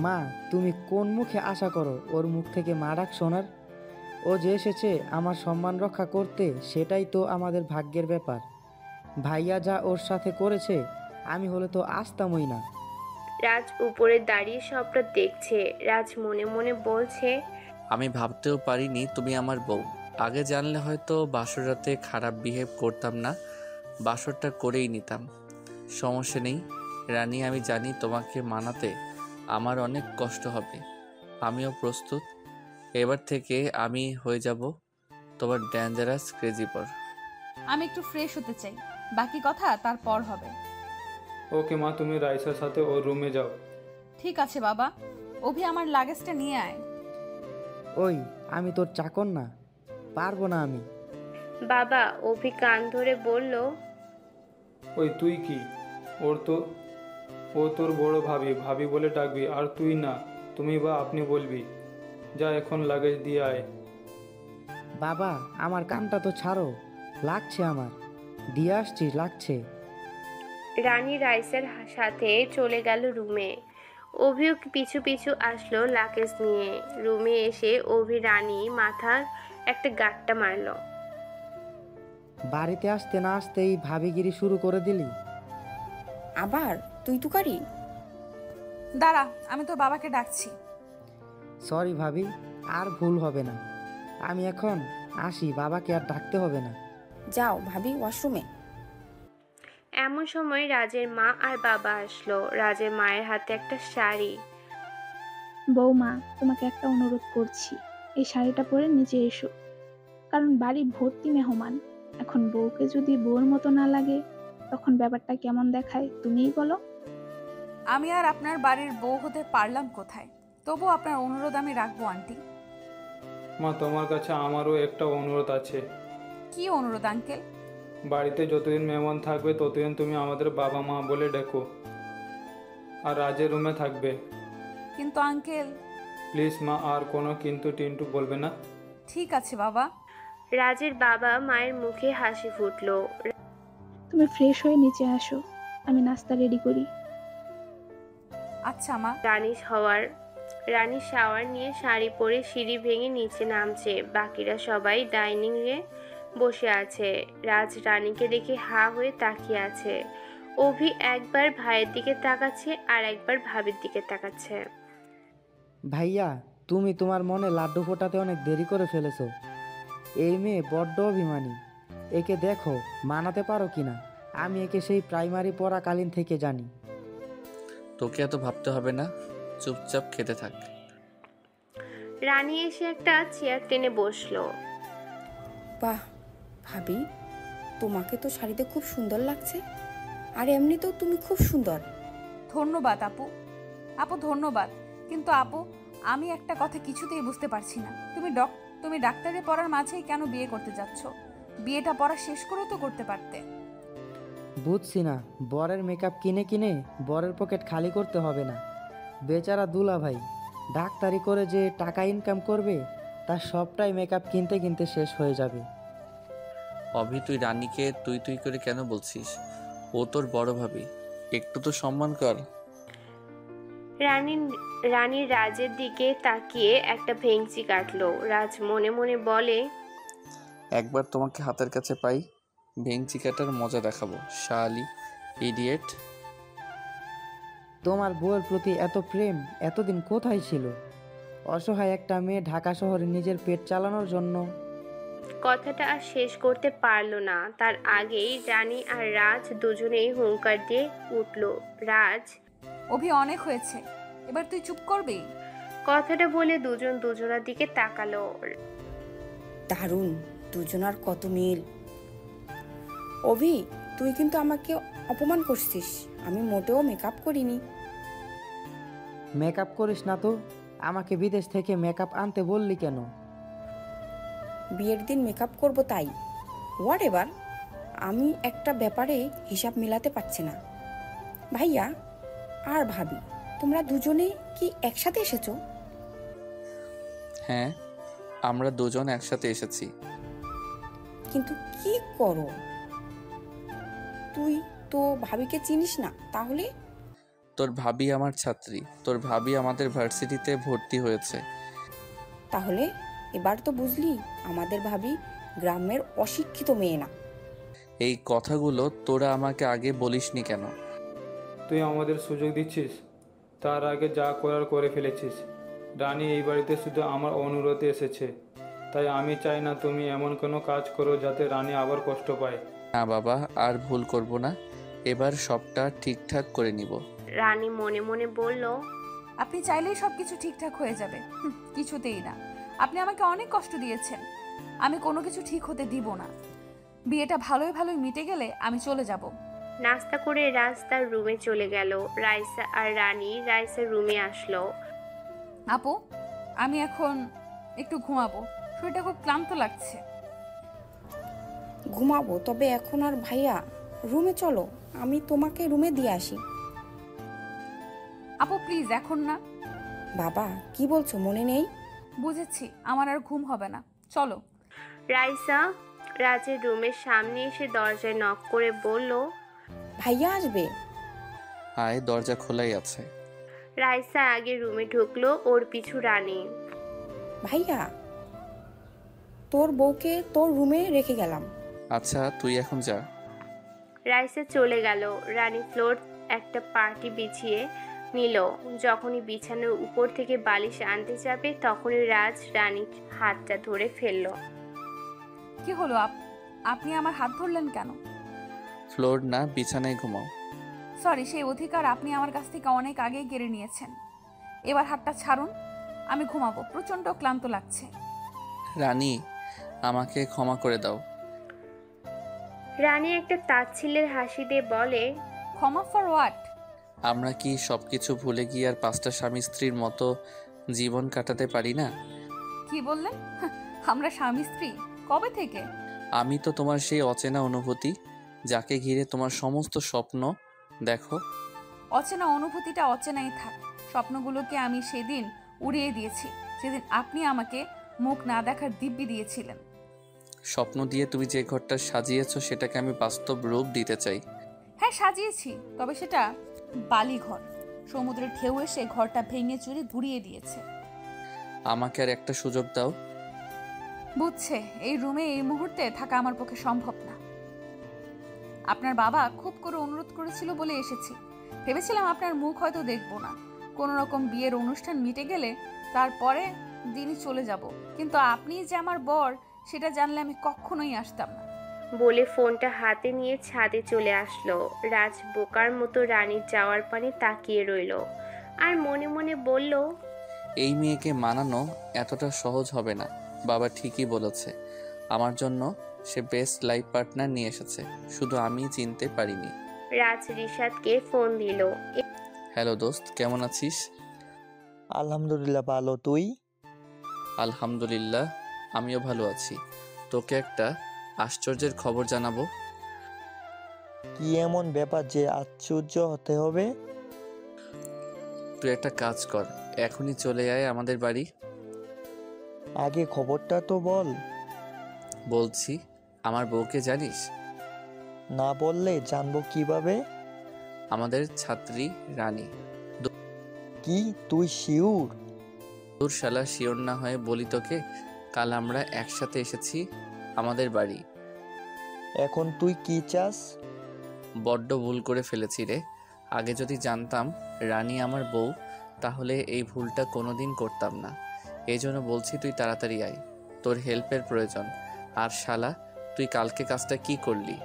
মা, তুমি কোন মুখে আশা করো ওর মুখ থেকে মা ডাক শোনার? ও যে এসেছে আমার সম্মান রক্ষা করতে, সেটাই তো আমাদের ভাগ্যের ব্যাপার। ভাইয়া যা ওর সাথে করেছে, আমি হলে তো আসতামই না। রাজ উপরে দাঁড়িয়ে সবটা দেখছে। রাজ মনে মনে বলছে, আমি ভাবতেও পারিনি তুমি আমার বউ। আগে জানলে হয়তো বাসর রাতে খারাপ বিহেভ করতাম না, বাসরটা করেই নিতাম। সমস্যা নেই রানী, আমি জানি তোমাকে মানাতে আমার অনেক কষ্ট হবে। আমিও প্রস্তুত। এবার থেকে আমি হয়ে যাব তোমার ডেঞ্জারাস ক্রেজি পর। আমি একটু ফ্রেশ হতে চাই, বাকি কথা তারপর হবে। ওকে মা, তুমি রাইসার সাথে ওর রুমে যাও। ঠিক আছে বাবা। অভি, আমার লাগেজটা নিয়ে আয়। ওই, আমি তোর চাকর না, পারবো না আমি। বাবা অভি কান ধরে বলল, ওই তুই কি? ও তোর বড় ভাবি, ভাবি বলে ডাকবি। আর তুই না, তুমি বা আপনি বলবি। যা এখন লাগেজ দিয়ে আয়। বাবা, আমার কানটা তো ছাড়ো, লাগছে আমার। দিয়ে আসছি, লাগছে। রানী রাইসের সাথে চলে গেল রুমে। অভিও পিছু পিছু আসলো লাগেজ নিয়ে। রুমে এসে অভি রানী মাথার একটা গাঁটটা মারলো। বাড়িতে আসতে না আসতেই ভাবিগিরি শুরু করে দিলি। আবার তুই তুকারি? দাঁড়া, আমি তোর বাবাকে ডাকছি। সরি ভাবি, আর ভুল হবে না। আমি এখন আসি, বাবাকে আর ডাকতে হবে না। যাও ভাবি, ওয়াশরুমে। এমন সময় রাজের মা আর বাবা আসলো। রাজের মায়ের হাতে একটা শাড়ি। বৌমা, তোমাকে একটা অনুরোধ করছি, এই শাড়িটা পরে নিচে এসো, কারণ বাড়ি ভর্তি মেহমান। এখন বউকে যদি বউর মতো না লাগে, তখন ব্যাপারটা কেমন দেখায় তুমিই বলো। আমি আর আপনার বাড়ির বউ হতে পারলাম কোথায়? তবু আপনার অনুরোধ আমি রাখবো আন্টি। মা, তোমার কাছে আমারও একটা অনুরোধ আছে। কি অনুরোধ আঙ্কেল? বাড়িতে যতদিন মেহমান থাকবে ততদিন তুমি আমাদের বাবা মা বলে ডেকো, আর রাজের রুমে থাকবে। কিন্তু আঙ্কেল। প্লিজ মা, আর কোনো কিন্তু টিন্টু বলবে না। ঠিক আছে বাবা। রাজের বাবা মায়ের মুখে হাসি ফুটলো। তুমি ফ্রেশ হয়ে নিচে আসো, আমি নাস্তা রেডি করি। আচ্ছা মা। রানী শাওয়ার নিয়ে শাড়ি পরে সিঁড়ি ভেঙে নিচে নামছে। বাকিরা সবাই ডাইনিং এ বসে আছে। রাজ রানীকে দেখে হা হয়ে তাকিয়ে আছে। অভি একবার ভাইয়ের দিকে তাকাচ্ছে আর একবার ভাবির দিকে তাকাচ্ছে। ভাইয়া, তুমি তোমার মনে লাড্ডু ফোটাতে অনেক দেরি করে ফেলেছো। এই মেয়ে বড্ড অভিমানী। একে দেখো মানাতে পারো কিনা। আমি একে সেই প্রাইমারি পড়াকালীন থেকে জানি। তোকে এত ভাবতে হবে না, চুপচাপ খেতে থাক। রানী এসে একটা চেয়ার টেনে বসলো। বাহ ভাবি, তোমাকে তো শাড়িতে খুব সুন্দর লাগছে। আর এমনিতেও তুমি খুব সুন্দর। ধন্যবাদ আপু। আপু ধন্যবাদ। কিন্তু আপু, আমি একটা কথা কিছুতেই বুঝতে পারছি না। তুমি ডাক্তারে পড়ার মাঝেই কেন বিয়ে করতে যাচ্ছ? বিয়েটা পড়া শেষ করেও তো করতে পারতে। বুঝছি না, বরের মেকআপ কিনে কিনে বরের পকেট খালি করতে হবে না। বেচারা দুলা ভাই ডাক্তারি করে যে টাকা ইনকাম করবে তার সবটাই মেকআপ কিনতে কিনতে শেষ হয়ে যাবে। অভি, তুই রানীকে তুই তুই করে কেন বলছিস? ও তোর বড় ভাবি, একটু তো সম্মান কর। রানী রাজের দিকে তাকিয়ে একটা ভেংচি কাটলো। রাজ মনে মনে বলে, একবার তোমাকে হাতের কাছে পাই, ভেংচি কাটার মজা দেখাবো। শালি ইডিয়েট। তোমার বউয়ের প্রতি এত প্রেম এতদিন কোথায় ছিল? অসহায় একটা মেয়ে ঢাকা শহরে নিজের পেট চালানোর জন্য। কথাটা আর শেষ করতে পারলো না। তার আগেই রানী আর রাজ দুজনেই হুঙ্কার দিয়ে উঠল। রাজ, অভি অনেক হয়েছে, এবার তুই চুপ করবি? কথাটা বলে দুজন দুজনার দিকে তাকালো। দারুণ, দুজনার কত মিল। অভি, তুই কিন্তু আমাকে অপমান করছিস। আমি মোটেও মেকআপ করিনি। মেকআপ করিস না তো? আমাকে বিদেশ থেকে মেকআপ আনতে বললি কেন? বিয়ের দিন মেকআপ করব তাই। হোয়াট এভার, আমি একটা ব্যাপারে হিসাব মিলাতে পারছি না। ভাইয়া আর ভাবি, তোমরা দুজনে কি একসাথে এসেছো? হ্যাঁ, আমরা দুজন একসাথে এসেছি। কিন্তু কি করো? তুই তো ভাবিকে চিনিস না তাহলে? তোর ভাবি আমার ছাত্রী, তোর ভাবি আমাদের ভার্সিটিতে ভর্তি হয়েছে। তাহলে এবার তো বুঝলি আমাদের ভাবি গ্রামের অশিক্ষিত মেয়ে না। এই কথাগুলো তোরা আমাকে আগে বলিসনি কেন? তুই আমাদের সুযোগ দিচ্ছিস, তার আগে যা করার করে ফেলেছিস। রানী এই বাড়িতে শুধু আমার অনুরোধে এসেছে, তাই আমি চাই না তুমি এমন কোনো কাজ করো যাতে রানী আবার কষ্ট পায়। না বাবা, আর ভুল করব না। এবার সবটা ঠিকঠাক করে নিব। রানী মনে মনে বলল, আপনি চাইলেই সবকিছু ঠিকঠাক হয়ে যাবে। কিছুতেই না। আপনি আমাকে অনেক কষ্ট দিয়েছেন, আমি কোনো কিছু ঠিক হতে দিব না। বিয়েটা ভালোই ভালোই মিটে গেলে আমি চলে যাব। নাস্তা করে রাজ তার রুমে চলে গেল। রাইসা আর রানী রাইসার রুমে আসলো। আপু, আমি এখন একটু ঘুমাবো, শরীরটা খুব ক্লান্ত লাগছে। ঘুমাবো? তবে এখন আর ভাইয়া, রুমে চলো, আমি তোমাকে রুমে দিয়ে আসি। আপু প্লিজ, এখন না। বাবা কি বলছো, মনে নেই? বুঝেছি, আমার আর ঘুম হবে না, চলো। রাইসা রাজের রুমের সামনে এসে দরজায় নক করে বলল, ভাইয়া আসবে। আয়, দরজা খোলাই আছে। রাইসা আগে রুমে ঢুকলো, ওর পিছু রানী। ভাইয়া, তোর বউকে তোর রুমে রেখে গেলাম। আচ্ছা, তুই এখন যা। রাইসা চলে গেল। রানী ফ্লোর একটা পার্টি বিছিয়ে নিল। যখনই বিছানার উপর থেকে বালিশ আনতে যাবে তখনই রাজ রানীর হাতটা ধরে ফেলল। কি হলো? আপনি আমার হাত ধরলেন কেন? ফ্লোর না, বিছানায় ঘুমাও। সরি, সেই অধিকার আপনি আমার কাছ থেকে অনেক আগেই কেড়ে নিয়েছেন। এবার হাতটা ছাড়ুন, আমি ঘুমাবো, প্রচণ্ড ক্লান্ত লাগছে। রানী, আমাকে ক্ষমা করে দাও। রানী একটা তাচ্ছিল্যের হাসি দিয়ে বলে, ক্ষমা ফর হোয়াট? আমরা কি সবকিছু ভুলে গিয়ে আর 5টা স্বামী স্ত্রীর মতো জীবন কাটাতে পারি না? কি বললেন? আমরা স্বামী স্ত্রী? কবে থেকে? আমি তো তোমার সেই অচেনা অনুভূতি, যাকে ঘিরে তোমার সমস্ত স্বপ্ন দেখো। অচেনা অনুভূতিটা অচেনাই থাক। স্বপ্নগুলোকে আমি সেদিন উড়িয়ে দিয়েছি, যেদিন আপনি আমাকে মুখ না দেখার দিব্যি দিয়েছিলেন। স্বপ্ন দিয়ে তুমি যে ঘরটা সাজিয়েছো সেটাকে আমি বাস্তব রূপ দিতে চাই। হ্যাঁ, হ্যাঁ সাজিয়েছি, তবে সেটা বালিঘর। সমুদ্রের ঢেউ এসে ঘরটা ভেঙে চুরে গুড়িয়ে দিয়েছে। আমাকে আর একটা সুযোগ দাও। বুঝছে, এই রুমে এই মুহূর্তে থাকা আমার পক্ষে সম্ভব না। আপনার বাবা খুব করে অনুরোধ করেছিল বলে এসেছি। ভেবেছিলাম আপনার মুখ হয়তো দেখবো না, কোনো রকম বিয়ের অনুষ্ঠান মিটে গেলে তারপরে দিনই চলে যাব। কিন্তু আপনি যে আমার বর সেটা জানলে আমি কখনোই আসতাম না। বলে ফোনটা হাতে নিয়ে ছাদে চলে আসলো। রাজ বোকার মতো রানীর যাওয়ার পানে তাকিয়ে রইল আর মনে মনে বলল, এই মেয়েকে মানানো এতটা সহজ হবে না। বাবা ঠিকই বলেছে, আমার জন্য সে বেস্ট লাইফ পার্টনার নিয়ে এসেছে, শুধু আমি চিনতে পারিনি। রাজ রিশাদকে ফোন দিল। হ্যালো দোস্ত, কেমন আছিস? আলহামদুলিল্লাহ, ভালো। তুই? আলহামদুলিল্লাহ, আমিও ভালো আছি। তোকে একটা আশ্চর্যের খবর জানাবো। কি এমন ব্যাপার যে আশ্চর্য হতে হবে? তুই একটা কাজ কর, এখনই চলে আয় আমাদের বাড়ি। আগে খবরটা তো বল। বলছি, আমার বউকে জানিস? না বললে জানবো কিভাবে? আমাদের ছাত্রী রানী। কি তুই শিওর? তোর শালা শিওর না হয়ে বলি তোকে, কাল আমরা একসাথে এসেছি আমাদের বাড়ি। এখন তুই কি চাস? বড্ড ভুল করে ফেলেছি রে। আগে যদি জানতাম রানী আমার বউ, তাহলে এই ভুলটা কোনোদিন করতাম না। এই জন্য বলছি তুই তাড়াতাড়ি আয়, তোর হেল্পের প্রয়োজন। আর শালা, তুই কালকে কাজটা কি করলি?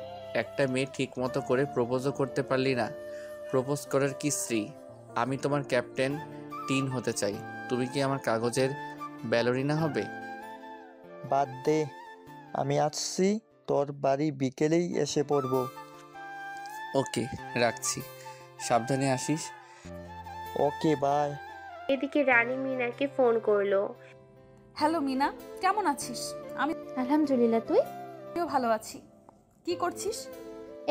একটা মেয়ে ঠিক মতো করে প্রপোজও করতে পারলি না। প্রপোজ করার কি স্ত্রী? আমি তোমার ক্যাপ্টেন টিন হতে চাই, তুমি কি আমার কাগজের ব্যালোরিনা হবে? বাদ দে, আমি আসছি তোর বাড়ি, বিকেলেই এসে পড়বো। ওকে, রাখছি, সাবধানে আসিস। ওকে, বাই। এদিকে রানী মিনাকে ফোন করলো। হ্যালো মিনা, কেমন আছিস? আলহামদুলিল্লাহ, তুই? আমিও ভালো আছি। কি করছিস?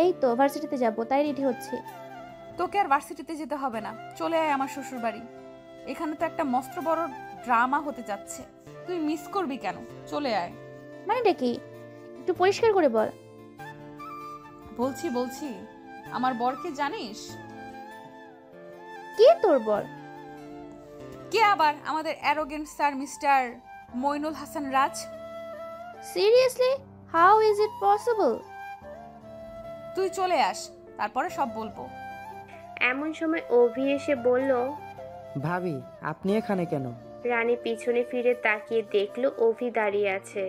এই তো ভার্সিটিতে যাব, তাই রেডি হচ্ছি। তোকে আর ভার্সিটিতে যেতে হবে না, চলে আয় আমার শ্বশুর বাড়ি। এখানে তো একটা মস্ত বড় ড্রামা হতে যাচ্ছে, তুই মিস করবি কেন? চলে আয়। মানেটা কি? একটু পরিষ্কার করে বল। বলছি আমার বরকে জানিস? কে তোর বল? কে আবার? আমাদের arrogant sir mister Moinul Hasan Raj. Seriously? How is it possible? তুই চলে আস, তারপরে সব বলবো। এমন সময় অভি এসে বলল, ভাবি, আপনি এখানে কেন? রানী পিছনে ফিরে তাকিয়ে দেখলো অভি দাঁড়িয়ে আছে।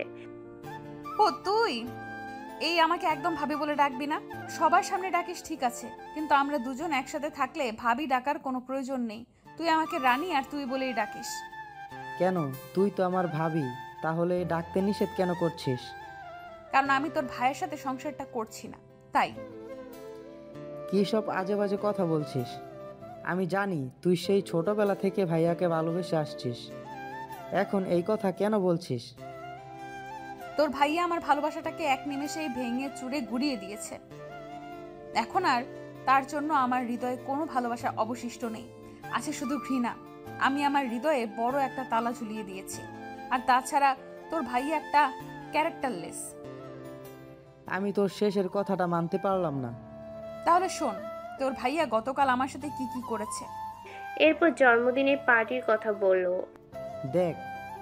ও তুই? এই আমাকে একদম ভাবি বলে ডাকবি না। সবার সামনে ডাকিস ঠিক আছে, কিন্তু আমরা দুজন একসাথে থাকলে ভাবি ডাকার কোনো প্রয়োজন নেই। তুই আমাকে রানী আর তুই বলেই ডাকিস। কেন? তুই তো আমার ভাবি, তাহলে ডাকতে নিষেধ কেন করছিস? কারণ আমি তোর ভাইয়ের সাথে সংসারটা করছি না, তাই। কী সব আজে বাজে কথা বলছিস? আমি জানি তুই সেই ছোটবেলা থেকে ভাইয়াকে ভালোবেসে আসছিস, এখন এই কথা কেন বলছিস? তোর ভাইয়া আমার ভালোবাসাটাকে এক নিমেষেই ভেঙে চুরে গুড়িয়ে দিয়েছে। এখন আর তার জন্য আমার হৃদয়ে কোনো ভালোবাসা অবশিষ্ট নেই, আছে শুধু ঘৃণা। আমি আমার হৃদয়ে বড় একটা তালা ঝুলিয়ে দিয়েছি। আর তাছাড়া তোর ভাইয়া একটা ক্যারেক্টারলেস। আমি তোর শেষের কথাটা মানতে পারলাম না। তাহলে শোন, তোর ভাইয়া গতকাল আমার সাথে কি কি করেছে। এরপর জন্মদিনের পার্টির কথা বলল। দেখ,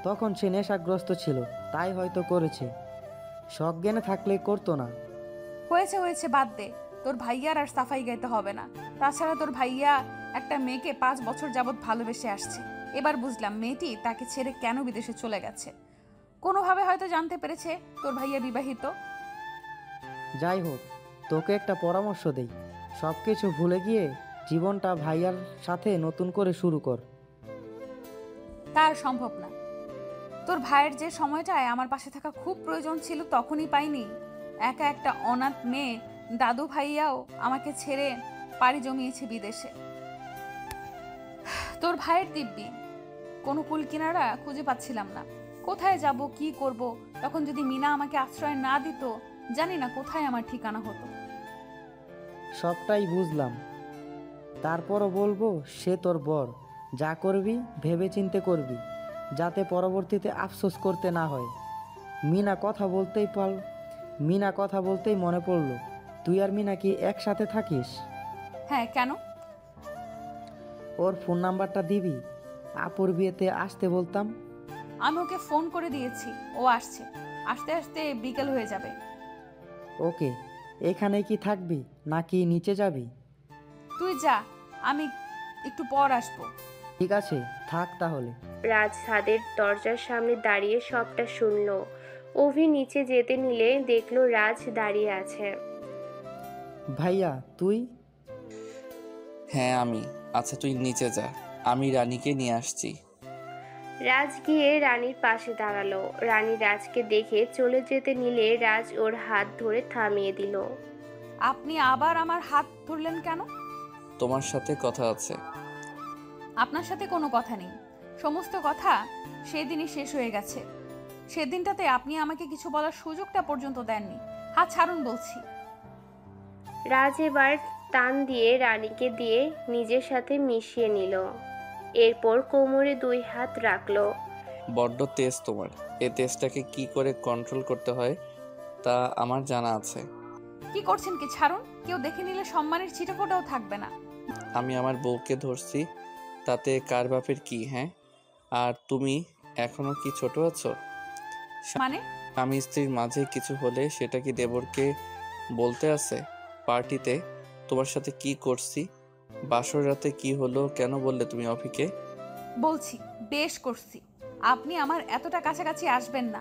তখন সে নেশাগ্রস্ত ছিল, তাই হয়তো করেছে। সজ্ঞানে থাকলে করতো না। হয়েছে বাদ দে। তোর ভাইয়ার আর সাফাই গাইতে হবে না। তাছাড়া তোর ভাইয়া একটা মেয়েকে 5 বছর যাবৎ ভালোবেসে আসছে। এবার বুঝলাম মেয়েটি তাকে ছেড়ে কেন বিদেশে চলে গেছে। কোনোভাবে হয়তো জানতে পেরেছে তোর ভাইয়া বিবাহিত। যাই হোক, তোকে একটা পরামর্শ দেই, সব কিছু ভুলে গিয়ে জীবনটা ভাইয়ার সাথে নতুন করে শুরু কর। তার সম্ভব না। তোর ভাইয়ের যে সময়টায় আমার পাশে থাকা খুব প্রয়োজন ছিল তখনই পাইনি। একা একটা অনাথ মেয়ে দাদু ভাইয়াও আমাকে ছেড়ে পাড়ি জমিয়েছে বিদেশে। তোর ভাইয়ের দিব্যি কোনো কুল কিনারা খুঁজে পাচ্ছিলাম না। কোথায় যাব, কি করব? তখন যদি মিনা আমাকে আশ্রয় না দিত, জানি না কোথায় আমার ঠিকানা হতো। সবটাই বুঝলাম, তারপরও বলবো সে তোর বর। যা করবি ভেবেচিন্তে করবি, যাতে পরবর্তীতে আফসোস করতে না হয়। মিনা কথা বলতেই মনে পড়ল, তুই আর মিনা কি একসাথে থাকিস? হ্যাঁ, কেন? ওর ফোন নাম্বারটা দিবি? আপুর বিয়েতে আসতে বলতাম। আমি ওকে ফোন করে দিয়েছি, ও আসছে। আসতে আসতে বিকেল হয়ে যাবে। ওকে, এখানে কি থাকবি নাকি নিচে যাবি? তুই যা, আমি একটু পর আসবো। ঠিক আছে, থাক তাহলে। রাজ ছাদের দরজার সামনে দাঁড়িয়ে সবটা শুনলো। অভি নিচে যেতে নিলে দেখলো রাজ দাঁড়িয়ে আছে। ভাইয়া তুই? হ্যাঁ আমি। আচ্ছা তুই নিচে যা, আমি রানীকে নিয়ে আসছি। রাজ গিয়ে রানীর পাশে দাঁড়ালো। রানী রাজকে দেখে চলে যেতে নিলে রাজ ওর হাত ধরে থামিয়ে দিল। আপনি আবার আমার হাত ধরলেন কেন? তোমার সাথে কথা আছে। আপনার সাথে কোনো কথা নেই। সমস্ত কথা সেদিনই শেষ হয়ে গেছে। সেদিনটাতে আপনি আমাকে কিছু বলার সুযোগটা পর্যন্ত দেননি। হাত ছাড়ুন বলছি। রাজ এবার টান দিয়ে রানীকে দিয়ে নিজের সাথে মিশিয়ে নিল। এরপর কোমরে 2 হাত রাখলো। বড্ড তেজ তোমার। এই তেজটাকে কি করে কন্ট্রোল করতে হয় তা আমার জানা আছে। কি করছেন কি? ছাড়ুন। কেউ দেখে নিলে সম্মানের ছিটেফোঁটাও থাকবে না। আমি আমার বউকে ধরছি, তাতে কার বাপের কি? হ্যাঁ, আর তুমি এখনো কি ছোট আছো? মানে? স্বামী স্ত্রীর মাঝে কিছু হলে সেটা কি দেবরকে বলতে আছে? পার্টিতে তোমার সাথে কি করছি, বাসর রাতে কি হলো, কেন বললে তুমি অফিকে? বলছি, বেশ করছি। আপনি আমার এতটা কাছাকাছি আসবেন না।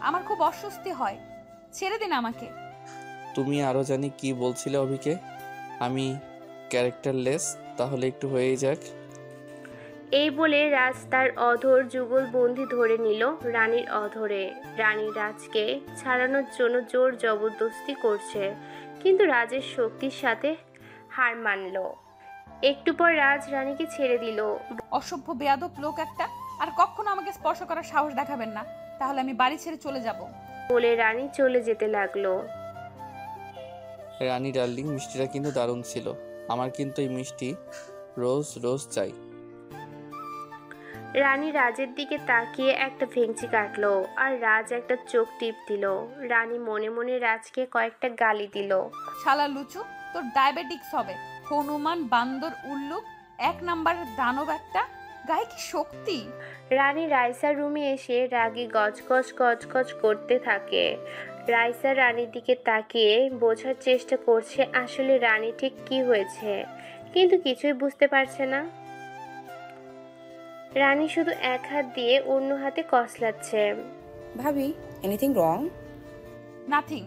আমার খুব অস্বস্তি হয়। ছেড়ে দিন আমাকে। তুমি আরো জানি কি বলছিলে অভিকে? আমি ক্যারেক্টারলেস, তাহলে একটু হয়েই যাক। এই বলে রাজ তার অধর যুগলবন্দি ধরে নিল রানীর অধরে। রানী রাজকে ছাড়ানোর জন্য জোর জবরদস্তি করছে, কিন্তু রাজের শক্তির সাথে হার মানল। একটু পর রাজ রানীকে ছেড়ে দিল। অসভ্য বেয়াদব লোক একটা। আর কখনো আমাকে স্পর্শ করার সাহস দেখাবেন না, তাহলে আমি বাড়ি ছেড়ে চলে যাব। বলে রানী চলে যেতে লাগলো। রানী ডার্লিং, মিষ্টিটা কিন্তু দারুণ ছিল। আমার কিন্তু এই মিষ্টি রোজ রোজ চাই। রানী রাজের দিকে তাকিয়ে একটা ভেঙচি কাটলো, আর রাজ একটা চোখ টিপ দিল। রানী মনে মনে রাজকে কয়েকটা গালি দিল। শালা লুচু, তোর ডায়াবেটিক্স হবে। হনুমান বান্দর উল্লুক, 1 নাম্বারের দানব একটা। গায়ে কি শক্তি! রানী রাইসার রুমে এসে রাগী গজগজ গজগজ করতে থাকে। রাইসা রানীর দিকে তাকিয়ে বোঝার চেষ্টা করছে আসলে রানী ঠিক কি হয়েছে, কিন্তু কিছুই বুঝতে পারছে না। রানী শুধু এক হাত দিয়ে অন্য হাতে কসলাচ্ছে। ভাবি, এনিথিং রং? নাথিং।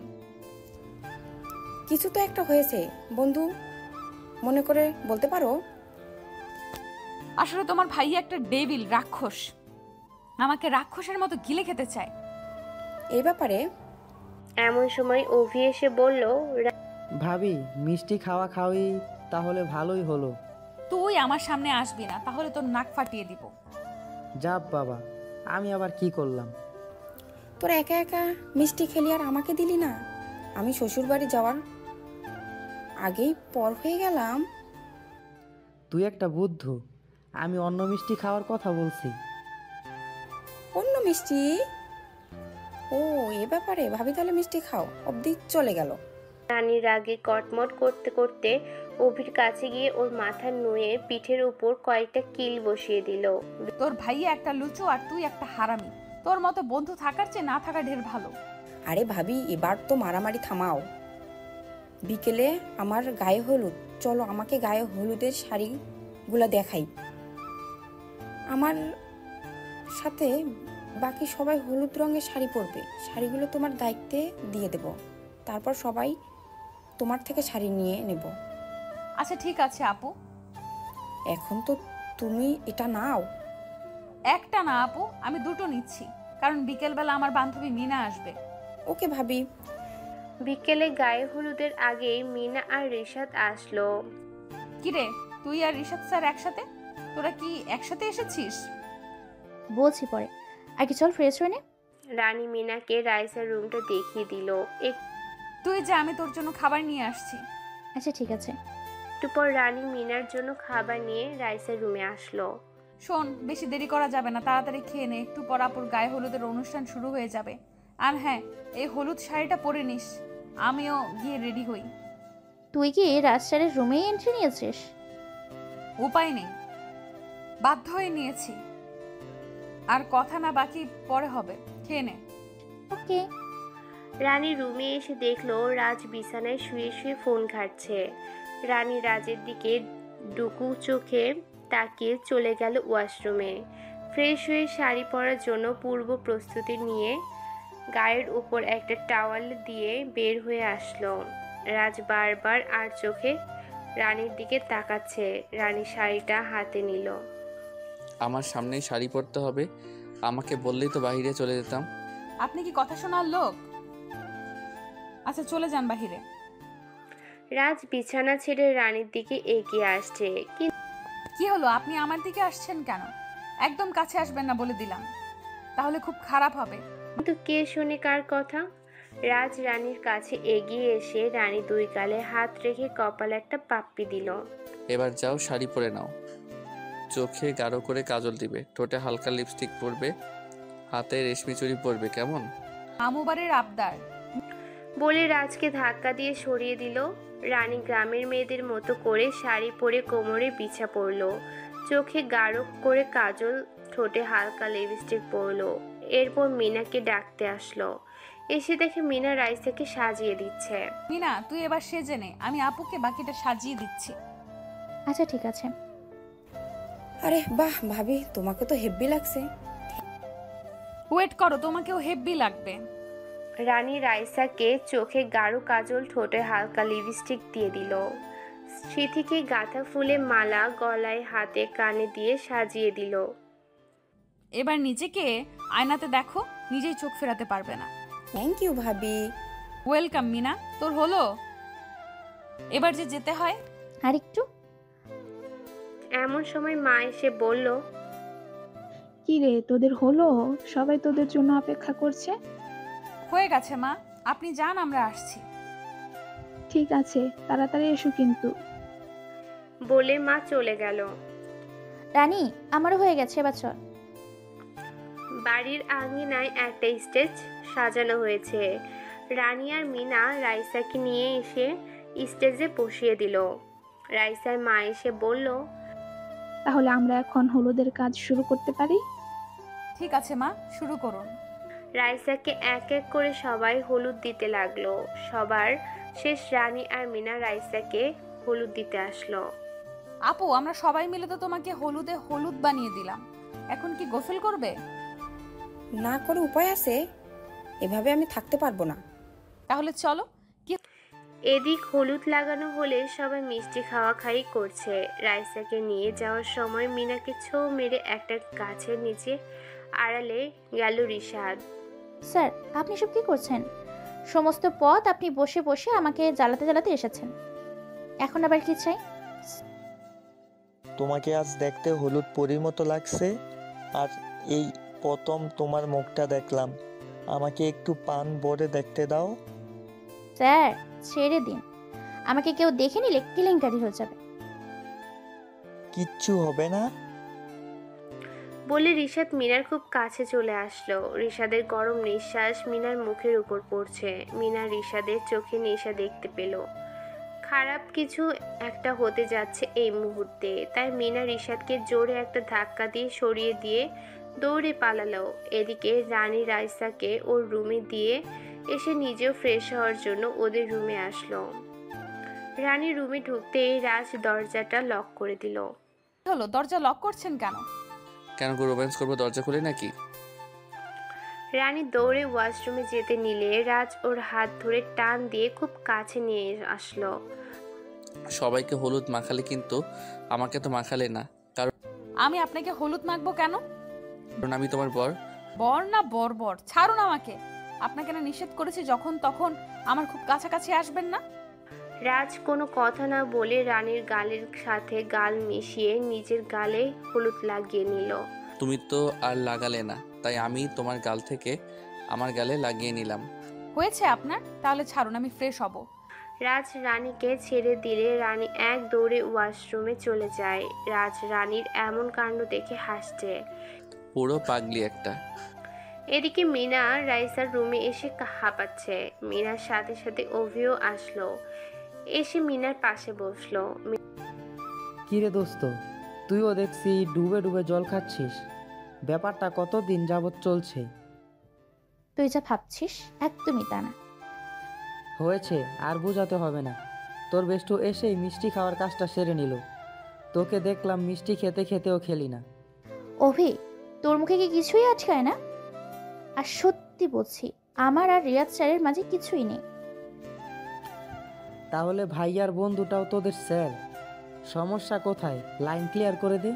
কিছু তো একটা হয়েছে বন্ধু, মনে করে বলতে পারো? আসলে তোমার ভাইয়া একটা ডেভিল, রাক্ষস। আমাকে রাক্ষসের মতো গিলে খেতে চায়। এই ব্যাপারে এমন সময় অভি এসে বলল, ভাবি, মিষ্টি খাওয়া খাওয়াই তাহলে ভালোই হলো। তুই আমার সামনে আসবি না, তাহলে তোর নাক ফাটিয়ে দিব। যাব বাবা, আমি আবার কি করলাম? তোরা একা একা মিষ্টি খেলি আর আমাকে দিলি না। আমি শ্বশুর বাড়ি যাওয়ার আগেই পর হয়ে গেলাম। তুই একটা বুদ্ধ। আমি অন্য মিষ্টি খাওয়ার কথা বলছি। অন্য মিষ্টি? ও, এ ব্যাপারে ভাবি, তাহলে মিষ্টি খাও অবধি চলে গেল। রানী রাগে কটমট করতে করতে অভির কাছে গিয়ে ওর মাথা নুয়ে পিঠের উপর কয়েকটা কিল বসিয়ে দিল। তোর ভাইয়া একটা লুচু আর তুই একটা হারামি। তোর মতো বন্ধু থাকার চেয়ে না থাকা ঢের ভালো। আরে ভাবি, এবার তো মারামারি থামাও। বিকেলে আমার গায়ে হলুদ, চলো আমাকে গায়ে হলুদের শাড়িগুলো দেখাই। আমার সাথে বাকি সবাই হলুদ রঙের শাড়ি পরবে। শাড়িগুলো তোমার দায়িত্বে দিয়ে দেব, তারপর সবাই তোমার থেকে শাড়ি নিয়ে নেব। আচ্ছা ঠিক আছে আপু। এখন তো তুমি এটা নাও। একটা না আপু, আমি 2টো নিচ্ছি, কারণ বিকেলবেলা আমার বান্ধবী মিনা আসবে। ওকে ভাবি। বিকেলে গায়ে হলুদের আগেই মিনা আর রিশাদ আসলো। কিরে, তুই আর রিশাদ স্যার একসাথে? তোরা কি একসাথে এসেছিস? বলছি পরে, আগে চল ফ্রেশ হয়ে নে। রানী মিনাকে রাইসার রুমটা দেখিয়ে দিল। তুই যা, আমি তোর জন্য খাবার নিয়ে আসছি। আচ্ছা ঠিক আছে। একটু পর রানী মিনার জন্য খাবার নিয়ে রাইসার রুমে আসলো। শোন, বেশি দেরি করা যাবে না, তাড়াতাড়ি খেয়ে নে। একটু পর আপুর গায়ে হলুদের অনুষ্ঠান শুরু হয়ে যাবে। আর হ্যাঁ, এই হলুদ শাড়িটা পরে নিস। আমিও গিয়ে রেডি হই। তুই কি রাজ স্যারের রুমেই এন্ট্রি নিয়েছিস? উপায় নেই, বাধ্য হয়ে নিয়েছি। আর কথা না বাকি পরে হবে, খেয়ে নে। ওকে। রানী রুমে এসে দেখলো রাজ বিছানায় শুয়ে শুয়ে ফোন ঘাঁটছে। রানী রাজের দিকে ডুকু চোখে তাকিয়ে চলে গেল ওয়াশরুমে। ফ্রেশ হয়ে শাড়ি পরার জন্য পূর্ব প্রস্তুতি নিয়ে গায়ের উপর একটা টাওয়াল দিয়ে বের হয়ে আসলো। রাজ বারবার আর চোখে রানীর দিকে তাকাচ্ছে। রানী শাড়িটা হাতে নিল। আমার সামনেই শাড়ি পরতে হবে? আমাকে বললেই তো বাইরে চলে যেতাম। আপনি কি কথা শোনার লোক? আচ্ছা চলে যান বাহিরে। রাজ বিছানা ছেড়ে রানীর দিকে এগিয়ে আসছে। কি হলো, আপনি আমার দিকে আসছেন কেন? একদম কাছে আসবেন না বলে দিলাম, তাহলে খুব খারাপ হবে। কিন্তু কে শোনে কার কথা? রাজ রানীর কাছে এগিয়ে এসে রানী দুই গালে হাত রেখে কপালে একটা পাপ্পি দিল। এবার যাও, শাড়ি পরে নাও। চোখে গাঢ় করে কাজল দিবে, ঠোঁটে হালকা লিপস্টিক পরবে, হাতে রেশমি চুড়ি পরবে, কেমন? আমুবারের আবদার। বলে রাজকে ধাক্কা দিয়ে সরিয়ে দিল। রানী গ্রামের মেয়েদের মতো করে শাড়ি পরে কোমরে বিছা পরলো, চোখে গাঢ় করে কাজল, ঠোঁটে হালকা লিপস্টিক পরলো। এরপর মিনাকে ডাকতে আসলো। এসে দেখে মিনা রাইসাকে সাজিয়ে দিচ্ছে। মিনা, তুই এবার সেজে নে, আমি আপুকে বাকিটা সাজিয়ে দিচ্ছি। আচ্ছা ঠিক আছে। আরে বাহ ভাবি, তোমাকে তো হেব্বি লাগছে। ওয়েট করো, তোমাকেও হেব্বি লাগবে। রানী রাইসাকে চোখে গাঢ় কাজল, ঠোঁটে হালকা লিপস্টিক দিয়ে দিল। স্মৃতিকে গাঁথা ফুলে মালা গলায়, হাতে, কানে দিয়ে সাজিয়ে দিল। এবার নিজেকে আয়নাতে দেখো, নিজেই চোখ ফেরাতে পারবে না। থ্যাংক ইউ ভাবি। ওয়েলকাম মিনা, তোর হলো? এবার যে যেতে হয়। আর একটু। এমন সময় মা এসে বলল, কি রে, তোদের হলো? সবাই তোদের জন্য অপেক্ষা করছে। হয়ে গেছে মা, আপনি যান, আমরা আসছি। ঠিক আছে, তাড়াতাড়ি এসো কিন্তু। বলে মা চলে গেল। রানী, আমারও হয়ে গেছে, এবার চল। বাড়ির আঙিনায় একটা স্টেজ সাজানো হয়েছে। রানী আর মিনা রাইসাকে নিয়ে এসে স্টেজে বসিয়ে দিল। রাইসার মা এসে বলল, তাহলে আমরা এখন হলুদের কাজ শুরু করতে পারি। ঠিক আছে মা, শুরু করুন। রাইসাকে এক এক করে সবাই হলুদ দিতে লাগলো। সবার শেষ রানী আর মিনা রাইসাকে হলুদ দিতে আসলো। আপু, আমরা সবাই মিলে তো তোমাকে হলুদে হলুদ বানিয়ে দিলাম, এখন কি গোসল করবে? না করে উপায় আছে? এভাবে আমি থাকতে পারবো না। তাহলে চলো। এদিক হলুদ লাগানো হলে সবাই মিষ্টি খাওয়া খাই করছে। রাইসাকে নিয়ে যাওয়ার সময় মিনাকে ছো মেরে একটা গাছের নিচে আড়ালে গেল রিশাদ। স্যার, আপনি সব কি করছেন? সমস্ত পথ আপনি বসে বসে আমাকে জ্বালাতে জ্বালাতে এসেছেন, এখন আবার কি চাই? তোমাকে আজ দেখতে হলুদ পরীর মতো লাগছে, আর এই প্রথম তোমার মুখটা দেখলাম। আমাকে একটু পান ভরে দেখতে দাও। স্যার, ছেড়ে দিন, আমাকে কেউ দেখে নিলে কেলেঙ্কারি হয়ে যাবে। কিচ্ছু হবে না। বলে রিশাদ মিনার খুব কাছে চলে আসলো। রিশাদের গরম নিঃশ্বাস মিনার মুখের উপর পড়ছে। মিনা রিশাদের চোখে নেশা দেখতে পেল। খারাপ কিছু একটা হতে যাচ্ছে এই মুহূর্তে। তাই মিনা রিশাদকে জোরে একটা ধাক্কা দিয়ে সরিয়ে দিয়ে দৌড়ে পালালো। এদিকে রানী রাইসাকে ওর রুমে দিয়ে এসে নিজেও ফ্রেশ হওয়ার জন্য ওদের রুমে আসলো। রানী রুমে ঢুকতেই রাজ দরজাটা লক করে দিল। হলো, দরজা লক করছেন কেন? কেন রোম্যান্স করবো দরজা খুলে নাকি? রানী দৌড়ে ওয়াশরুমে যেতে নিলে রাজ ওর হাত ধরে টান দিয়ে খুব কাছে নিয়ে আসলো। সবাইকে হলুদ মাখালে, কিন্তু আমাকে তো মাখালে না। কারণ আমি আপনাকে হলুদ মাখবো কেন? আমি তোমার বর। বর না বর, ছাড়ুন আমাকে। আপনাকে না নিষেধ করেছি যখন তখন আমার খুব কাছাকাছি আসবেন না। রাজ কোনো কথা না বলে রানীর গালের সাথে গাল মিশিয়ে নিজের গালে হলুদ লাগিয়ে নিল। তুমি তো আর লাগালে না, তাই আমি তোমার গাল থেকে আমার গালে লাগিয়ে নিলাম। হয়েছে আপনার, তাহলে ছাড়ুন, আমি ফ্রেশ হব। রাজ রানীকে ছেড়ে দিলে রানী এক দৌড়ে ওয়াশরুমে চলে যায়। রাজ রানীর এমন কাণ্ড দেখে হাসছে। পুরো পাগলি একটা। এদিকে মিনা রাইসার রুমে এসে হাঁপাচ্ছে। মিনার সাথে সাথে অভিও আসলো। এসে মিনার পাশে বসলো। কিরে দোস্ত, তুইও দেখছি ডুবে ডুবে জল খাচ্ছিস। ব্যাপারটা কতদিন যাবৎ চলছে? তুই যা ভাবছিস একদমই তা না। হয়েছে, আর বোঝাতে হবে না। তোর বেষ্টু এসেই মিষ্টি খাওয়ার কাজটা সেরে নিল। তোকে দেখলাম মিষ্টি খেতে খেতেও খেলি না। অভি, তোর মুখে কি কিছুই আটকায় না? আর সত্যি বলছি, আমার আর রিয়াজ স্যারের মাঝে কিছুই নেই। তাহলে ভাইয়ার বন্ধুটাও তোদের স্যার? সমস্যা কোথায়? লাইন ক্লিয়ার করে দে।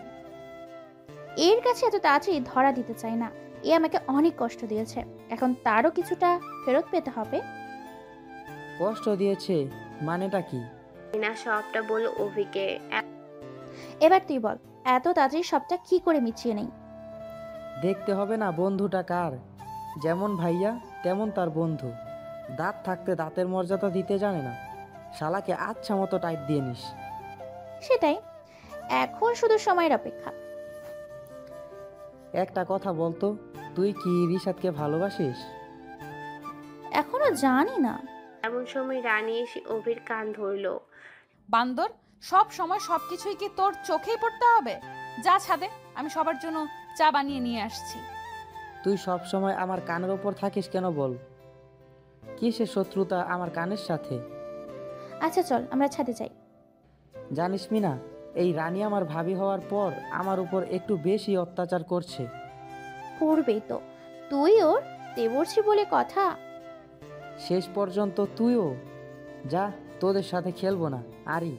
এর কাছে এত তাড়াতাড়ি ধরা দিতে চাই না। এ আমাকে অনেক কষ্ট দিয়েছে, এখন তারও কিছুটা ফেরত পেতে হবে। কষ্ট দিয়েছে মানেটা কি? মিনা সবটা বলল অভিকে। এবার তুই বল, এত তাড়াতাড়ি সবটা কি করে মিছিয়ে নেই? দেখতে হবে না বন্ধুটা কার? যেমন ভাইয়া তেমন তার বন্ধু। দাঁত থাকতে দাঁতের মর্যাদা দিতে জানে না। শালাকে আচ্ছা মতো টাইট দিয়ে নিস। সেটাই, এখন শুধু সময়ের অপেক্ষা। একটা কথা বলতো, তুই কি রিশাদকে ভালোবাসিস? এখনো জানি না। এমন সময় রানী এসে অভির কান ধরলো। বান্দর, সব সময় সব কিছুই কি তোর চোখেই পড়তে হবে? যা ছাদে, আমি সবার জন্য চা বানিয়ে নিয়ে আসছি। তুই সব সময় আমার কানের ওপর থাকিস কেন বল? কিসের শত্রুতা আমার কানের সাথে? আচ্ছা চল আমরা ছাদে যাই। জানিস মিনা, এই রানী আমার ভাবি হওয়ার পর আমার উপর একটু বেশি অত্যাচার করছে। করবেই তো, তুই ওর দেবরছি বলে কথা। শেষ পর্যন্ত তুইও যা, তোদের সাথে খেলবো না আরি।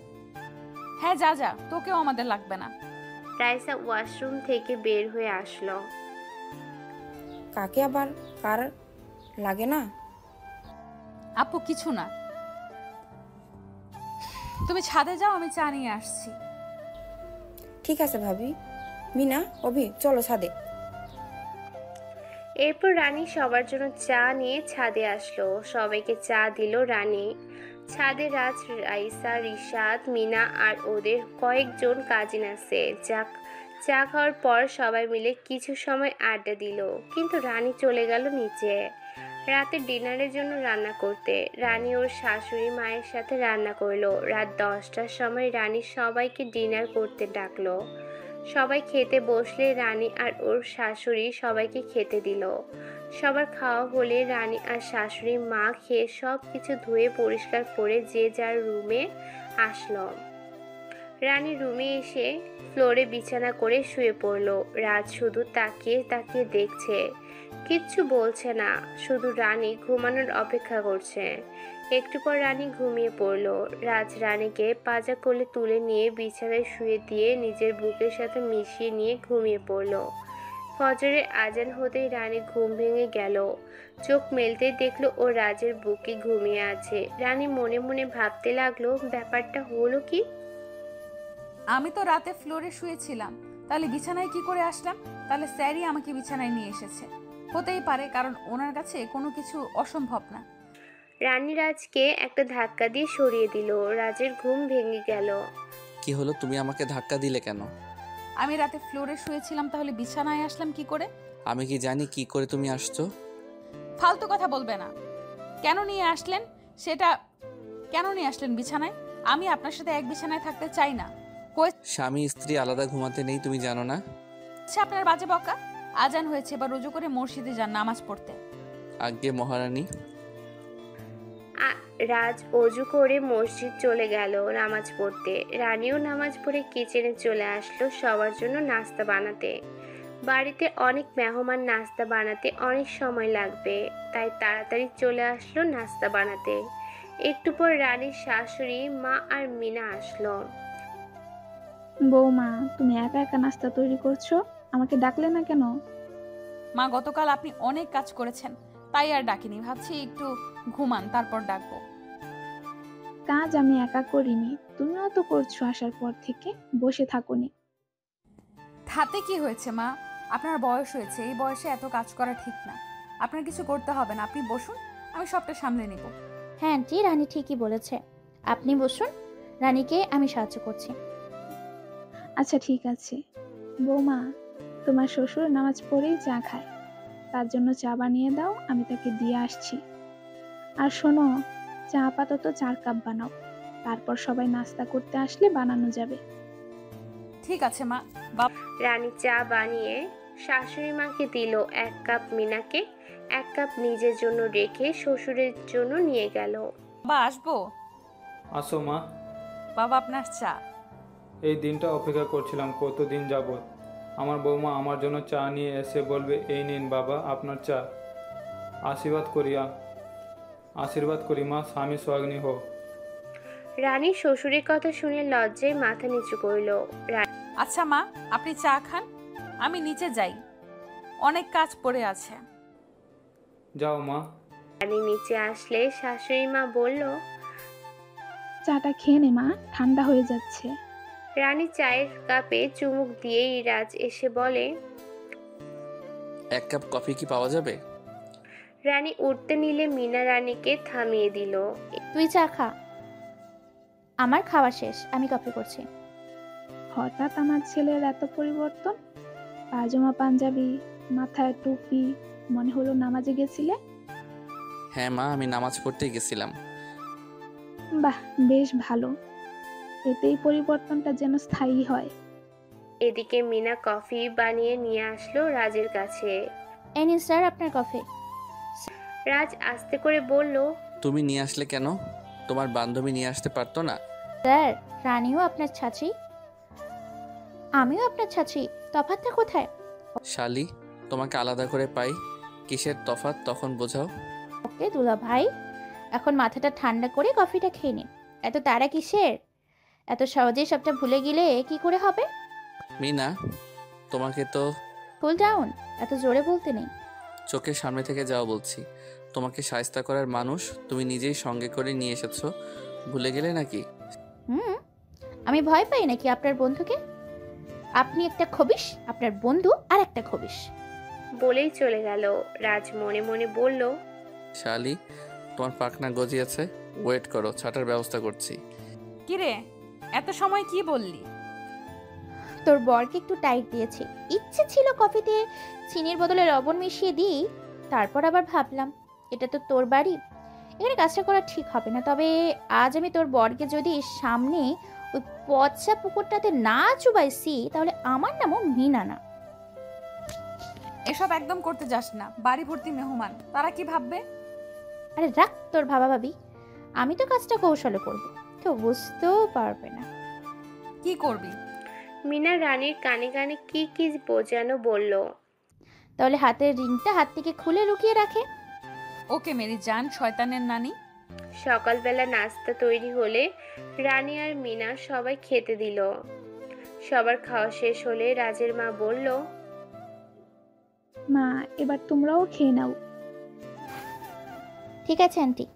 হ্যাঁ যা যা, তোকেও আমাদের লাগবে না। রাইসা ওয়াশরুম থেকে বের হয়ে আসলো। কাকে আবার কার লাগে না? আপু কিছু না, তুমি ছাদে যাও, আমি চা নিয়ে আসছি। ঠিক আছে ভাবি। মিনা, অভি, চলো ছাদে। এরপর রানী সবার জন্য চা নিয়ে ছাদে আসলো। সবাইকে চা দিল রানী। ছাদে রাজ, রাইসা, রিশাদ, মিনা আর ওদের কয়েকজন কাজিন আছে। চা খাওয়ার পর সবাই মিলে কিছু সময় আড্ডা দিল, কিন্তু রানী চলে গেল নিচে রাতে ডিনারের জন্য রান্না করতে। রানী ওর শাশুড়ি মায়ের সাথে রান্না করলো। রাত 10টার সময় রানী সবাইকে ডিনার করতে ডাকলো। সবাই খেতে বসলে রানী আর ওর শাশুড়ি সবাইকে খেতে দিল। সবার খাওয়া হলে রানী আর শাশুড়ি মা খেয়ে সব কিছু ধুয়ে পরিষ্কার করে যে যার রুমে আসলো। রানী রুমে এসে ফ্লোরে বিছানা করে শুয়ে পড়ল। রাজ শুধু তাকিয়ে তাকিয়ে দেখছে, কিচ্ছু বলছে না, শুধু রানী ঘুমানোর অপেক্ষা করছে। একটু পর রানী ঘুমিয়ে পড়ল। রাজ রানীকে পাজা কোলে তুলে নিয়ে বিছানায় শুয়ে দিয়ে নিজের বুকের সাথে মিশিয়ে নিয়ে ঘুমিয়ে পড়ল। ফজরের আজান হতেই রানী ঘুম ভেঙে গেল। চোখ মেলতেই দেখলো ও রাজের বুকে ঘুমিয়ে আছে। রানী মনে মনে ভাবতে লাগলো, ব্যাপারটা হলো কি? আমি তো রাতে ফ্লোরে শুয়েছিলাম, তাহলে বিছানায় কি করে আসলাম? তাহলে স্যারই আমাকে বিছানায় নিয়ে এসেছে। হতেই পারে, কারণ ওনার কাছে কোনো কিছু অসম্ভব না। রানী রাজকে একটা ধাক্কা দিয়ে সরিয়ে দিল। রাজের ঘুম ভেঙে গেল। কি হলো, তুমি আমাকে ধাক্কা দিলে কেন? আমি রাতে ফ্লোরে শুয়েছিলাম, তাহলে বিছানায় আসলাম কি করে? আমি কি জানি কি করে তুমি আসছো? ফালতু কথা বলবে না। কেন নিয়ে আসলেন সেটা, কেন নিয়ে আসলেন বিছানায়? আমি আপনার সাথে এক বিছানায় থাকতে চাই না। স্বামী স্ত্রী আলাদা ঘুমাতে নেই, তুমি জানো না? আচ্ছা আপনার বাজে বকা। আজান হয়েছে, এবার রুজু করে মসজিদে যান নামাজ পড়তে। আজ্ঞে মহারানী। রাজ অজু করে মসজিদ চলে গেল নামাজ পড়তে। রানীও নামাজ পড়ে কিচেনে চলে আসলো সবার জন্য নাস্তা বানাতে। বাড়িতে অনেক মেহমান, নাস্তা বানাতে অনেক সময় লাগবে, তাই তাড়াতাড়ি চলে আসলো নাস্তা বানাতে। একটু পর রানীর শাশুড়ি মা আর মিনা আসলো। বৌমা, তুমি একা একা নাস্তা তৈরি করছো, আমাকে ডাকলে না কেন? মা, গতকাল আপনি অনেক কাজ করেছেন, তাই আর ডাকিনি। ভাবছি একটু ঘুমান, তারপর ডাকবো। কাজ আমি একা করিনি, তুমিও তো করছো আসার পর থেকে, বসে থাকোনি। তাতে কি হয়েছে মা? আপনার বয়স হয়েছে, এই বয়সে এত কাজ করা ঠিক না। আপনার কিছু করতে হবে না, আপনি বসুন, আমি সবটা সামলে নিব। হ্যাঁ আন্টি, রানী ঠিকই বলেছে, আপনি বসুন, রানীকে আমি সাহায্য করছি। আচ্ছা ঠিক আছে। বৌমা, তোমার শ্বশুর নামাজ পড়েই চা খায়, তার জন্য চা বানিয়ে দাও, আমি তাকে দিয়ে আসছি। আর শোনো, চা আপাতত 4 কাপ বানাও। তারপর সবাই নাস্তা করতে আসলে বানানো যাবে। ঠিক আছে মা। বাবা রানী চা বানিয়ে শাশুড়ি মাকে দিল, 1 কাপ মিনাকে, 1 কাপ নিজের জন্য রেখে শ্বশুরের জন্য নিয়ে গেল। আসবো? আসো মা। বাবা আপনার চা। এই দিনটা অপেক্ষা করছিলাম কতদিন যাবৎ। আমার বৌমা আমার জন্য চা নিয়ে এসে বলবে, এই নিন বাবা আপনার চা। আশীর্বাদ করি মা, স্বামী সোহাগিনী হো। রানী শ্বশুরের কথা শুনে লজ্জায় মাথা নিচু করল। আচ্ছা মা, আপনি চা খান, আমি নিচে যাই, অনেক কাজ পড়ে আছে। যাও মা। রানী নিচে আসলে শাশুড়ি মা বলল, চাটা খেয়ে নে মা, ঠান্ডা হয়ে যাচ্ছে। রানী চায়ের কাপে চুমুক দিয়েই রাজ এসে বলে, 1 কাপ কফি কি পাওয়া যাবে? রানী উঠতে নিলে মিনা রানীকে থামিয়ে দিল। তুই চা খা, আমার খাওয়া শেষ, আমি কফি করছি। হঠাৎ আমার ছেলের এত পরিবর্তন, পায়জামা পাঞ্জাবি, মাথায় টুপি, মনে হলো নামাজে গেছিলে। হ্যাঁ মা, আমি নামাজ পড়তেই গেছিলাম। বাহ, বেশ ভালো, এতেই পরিবর্তনটা যেন স্থায়ী হয়। এদিকে মিনা কফি বানিয়ে নিয়ে আসলো রাজের কাছে। এই নিন স্যার আপনার কফি। রাজ আস্তে করে বলল, তুমি নিয়ে আসলে কেন? তোমার বান্ধবী নিয়ে আসতে পারতো না? স্যার, রানীও আপনার ছাত্রী, আমিও আপনার ছাত্রী, তফাৎটা কোথায়? শালি, তোমাকে আলাদা করে পাই, কিসের তফাৎ তখন বোঝাও। ওকে দুলা ভাই, এখন মাথাটা ঠান্ডা করে কফিটা খেয়ে নিন। এত তাড়া কিসের? এত সহজেই সবটা ভুলে গেলে কি করে হবে? মিনা, তোমাকে তো কুল ডাউন, এত জোরে বলতে নেই। চোখের সামনে থেকে যাও বলছি। তোমাকে শায়েস্তা করার মানুষ তুমি নিজেই সঙ্গে করে নিয়ে এসেছো, ভুলে গেলে নাকি? আমি ভয় পাই নাকি আপনার বন্ধুকে? আপনি একটা খবিশ, আপনার বন্ধু আর একটা খবিশ। বলেই চলে গেল। রাজ মনে মনে বলল, শালি, তোমার পাখনা গজিয়েছে, ওয়েট করো, ছাটার ব্যবস্থা করছি। কিরে, এত সময় কি বললি? তোর বরকে একটু টাইট দিয়েছি, ইচ্ছে ছিল কফিতে চিনির বদলে লবণ মিশিয়ে দিই, তারপর আবার ভাবলাম এটা তো তোর বাড়ি, এখানে কাজটা করা ঠিক হবে না। তবে আজ আমি তোর বরকে যদি সামনে ওই পচা পুকুরটাতে না চুবাইছি, তাহলে আমার নামও মিনা না। এসব একদম করতে যাস না, বাড়ি ভর্তি মেহমান, তারা কি ভাববে? আরে রাখ তোর ভাবা ভাবি, আমি তো কাজটা কৌশলে করব, কেউ বুঝতেও পারবে না। কি করবি? মিনা রানীর কানে কানে কি কি বোঝানো বলল। তাহলে হাতের রিংটা হাত থেকে খুলে লুকিয়ে রাখে। ওকে মেরি জান, শয়তানের নানি। সকালবেলা নাস্তা তৈরি হলে রানী আর মিনা সবাই খেতে দিল। সবার খাওয়া শেষ হলে রাজের মা বলল, মা, এবার তোমরাও খেয়ে নাও। ঠিক আছে আন্টি।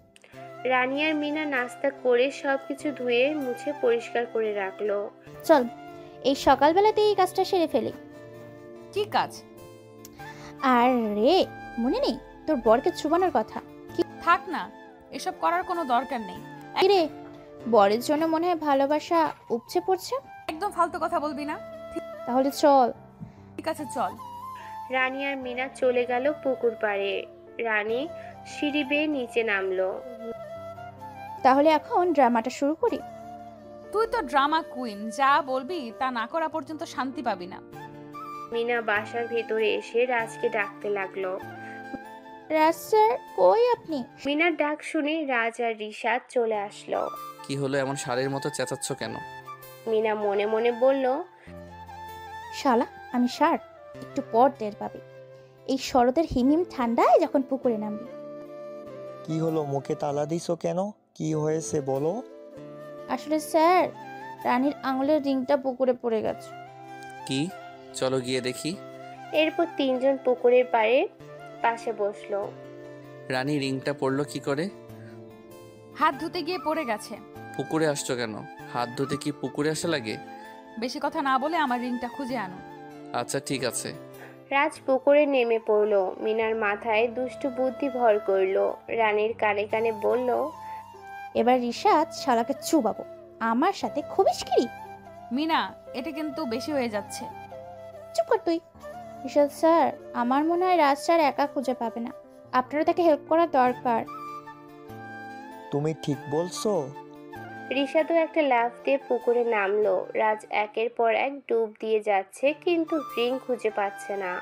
রানী আর মিনা নাস্তা করে সবকিছু ধুয়ে মুছে পরিষ্কার করে রাখলো। চল এই সকালবেলাতেই এই কাজটা সেরে ফেলি। কি কাজ? আরে মনে নেই তোর বরকে চুবানোর কথা? থাক না, এসব করার কোনো দরকার নেই। রে, বরের জন্য মনে হয় ভালোবাসা উপচে পড়ছে। একদম ফালতু কথা বলবি না। তাহলে চল। ঠিক আছে চল। রানী আর মিনা চলে গেল পুকুর পাড়ে। রানী সিঁড়ি বেয়ে নিচে নামলো। তাহলে এখন ড্রামাটা শুরু করি। তুই তো ড্রামা কুইন, যা বলবি তা না করা পর্যন্ত শান্তি পাবি না। মিনা বাসার ভেতরে এসে রাজকে ডাকতে লাগলো। রাজ স্যার, কই আপনি? মিনার ডাক শুনে রাজ আর রিশাদ চলে আসলো। কি হলো, এমন শাড়ির মতো চেঁচাচ্ছ কেন? মিনা মনে মনে বলল, শালা, আমি সার, একটু পর টের পাবি এই শরতের হিমহিম ঠান্ডায় যখন পুকুরে নামবি। কি হলো, মুখে তালা দিছো কেন? কি হয়েছে বলো। আসলে স্যার, রানীর আঙুলের রিংটা পুকুরে পড়ে গেছে। কি? চলো গিয়ে দেখি। এরপর তিনজন পুকুরের পাশে বসলো। রানী, রিংটা পড়লো কি করে? হাত ধুতে গিয়ে পড়ে গেছে। পুকুরে আসছো কেন? হাত ধুতে কি পুকুরে আসা লাগে? বেশি কথা না বলে আমার রিংটা খুঁজে আনো। আচ্ছা ঠিক আছে। রাজ পুকুরে নেমে পড়লো। মিনার মাথায় দুষ্টু বুদ্ধি ভর করলো। রানীর কানে কানে বলল, এবার রিশাদ শালাকে চুবাবো, আমার সাথে খবিশগিরি। মিনা, এটা কিন্তু বেশি হয়ে যাচ্ছে। চুপ কর তুই। রিশাদ স্যার, আমার মনে হয় রাজ স্যার একা খুঁজে পাবে না, আপনারা তাকে হেল্প করা দরকার। তুমি ঠিক বলছো? রিশাদও একটা লাফ দিয়ে পুকুরে নামলো। রাজ একের পর এক ডুব দিয়ে যাচ্ছে, কিন্তু রিং খুঁজে পাচ্ছে না।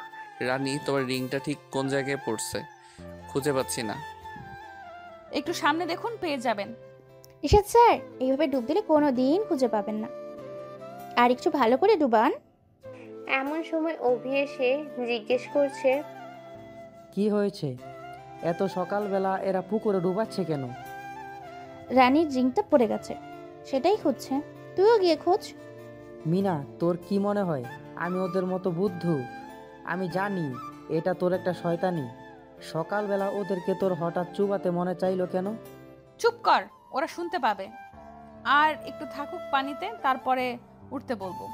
রানী, তোমার রিংটা ঠিক কোন জায়গায় পড়ছে? খুঁজে পাচ্ছি না। একটু সামনে দেখুন, পেয়ে যাবেন। রিশাদ স্যার, এইভাবে ডুব দিলে কোনো দিন খুঁজে পাবেন না, আর একটু ভালো করে ডুবান। এমন সময় অভি এসে জিজ্ঞেস করছে, কি হয়েছে? এত সকালবেলা এরা পুকুরে ডুবাচ্ছে কেন? রানীর রিংটা পড়ে গেছে, সেটাই খুঁজছে। তুইও গিয়ে খোঁজ। মিনা, তোর কি মনে হয় আমি ওদের মতো বুদ্ধু? আমি জানি এটা তোর একটা শয়তানি। সকালবেলা ওদেরকে তোর হঠাৎ চুবাতে মনে চাইলো কেন? চুপ কর, ওরা শুনতে পাবে। আর একটু থাকুক পানিতে, তারপরে উঠতে বলবো।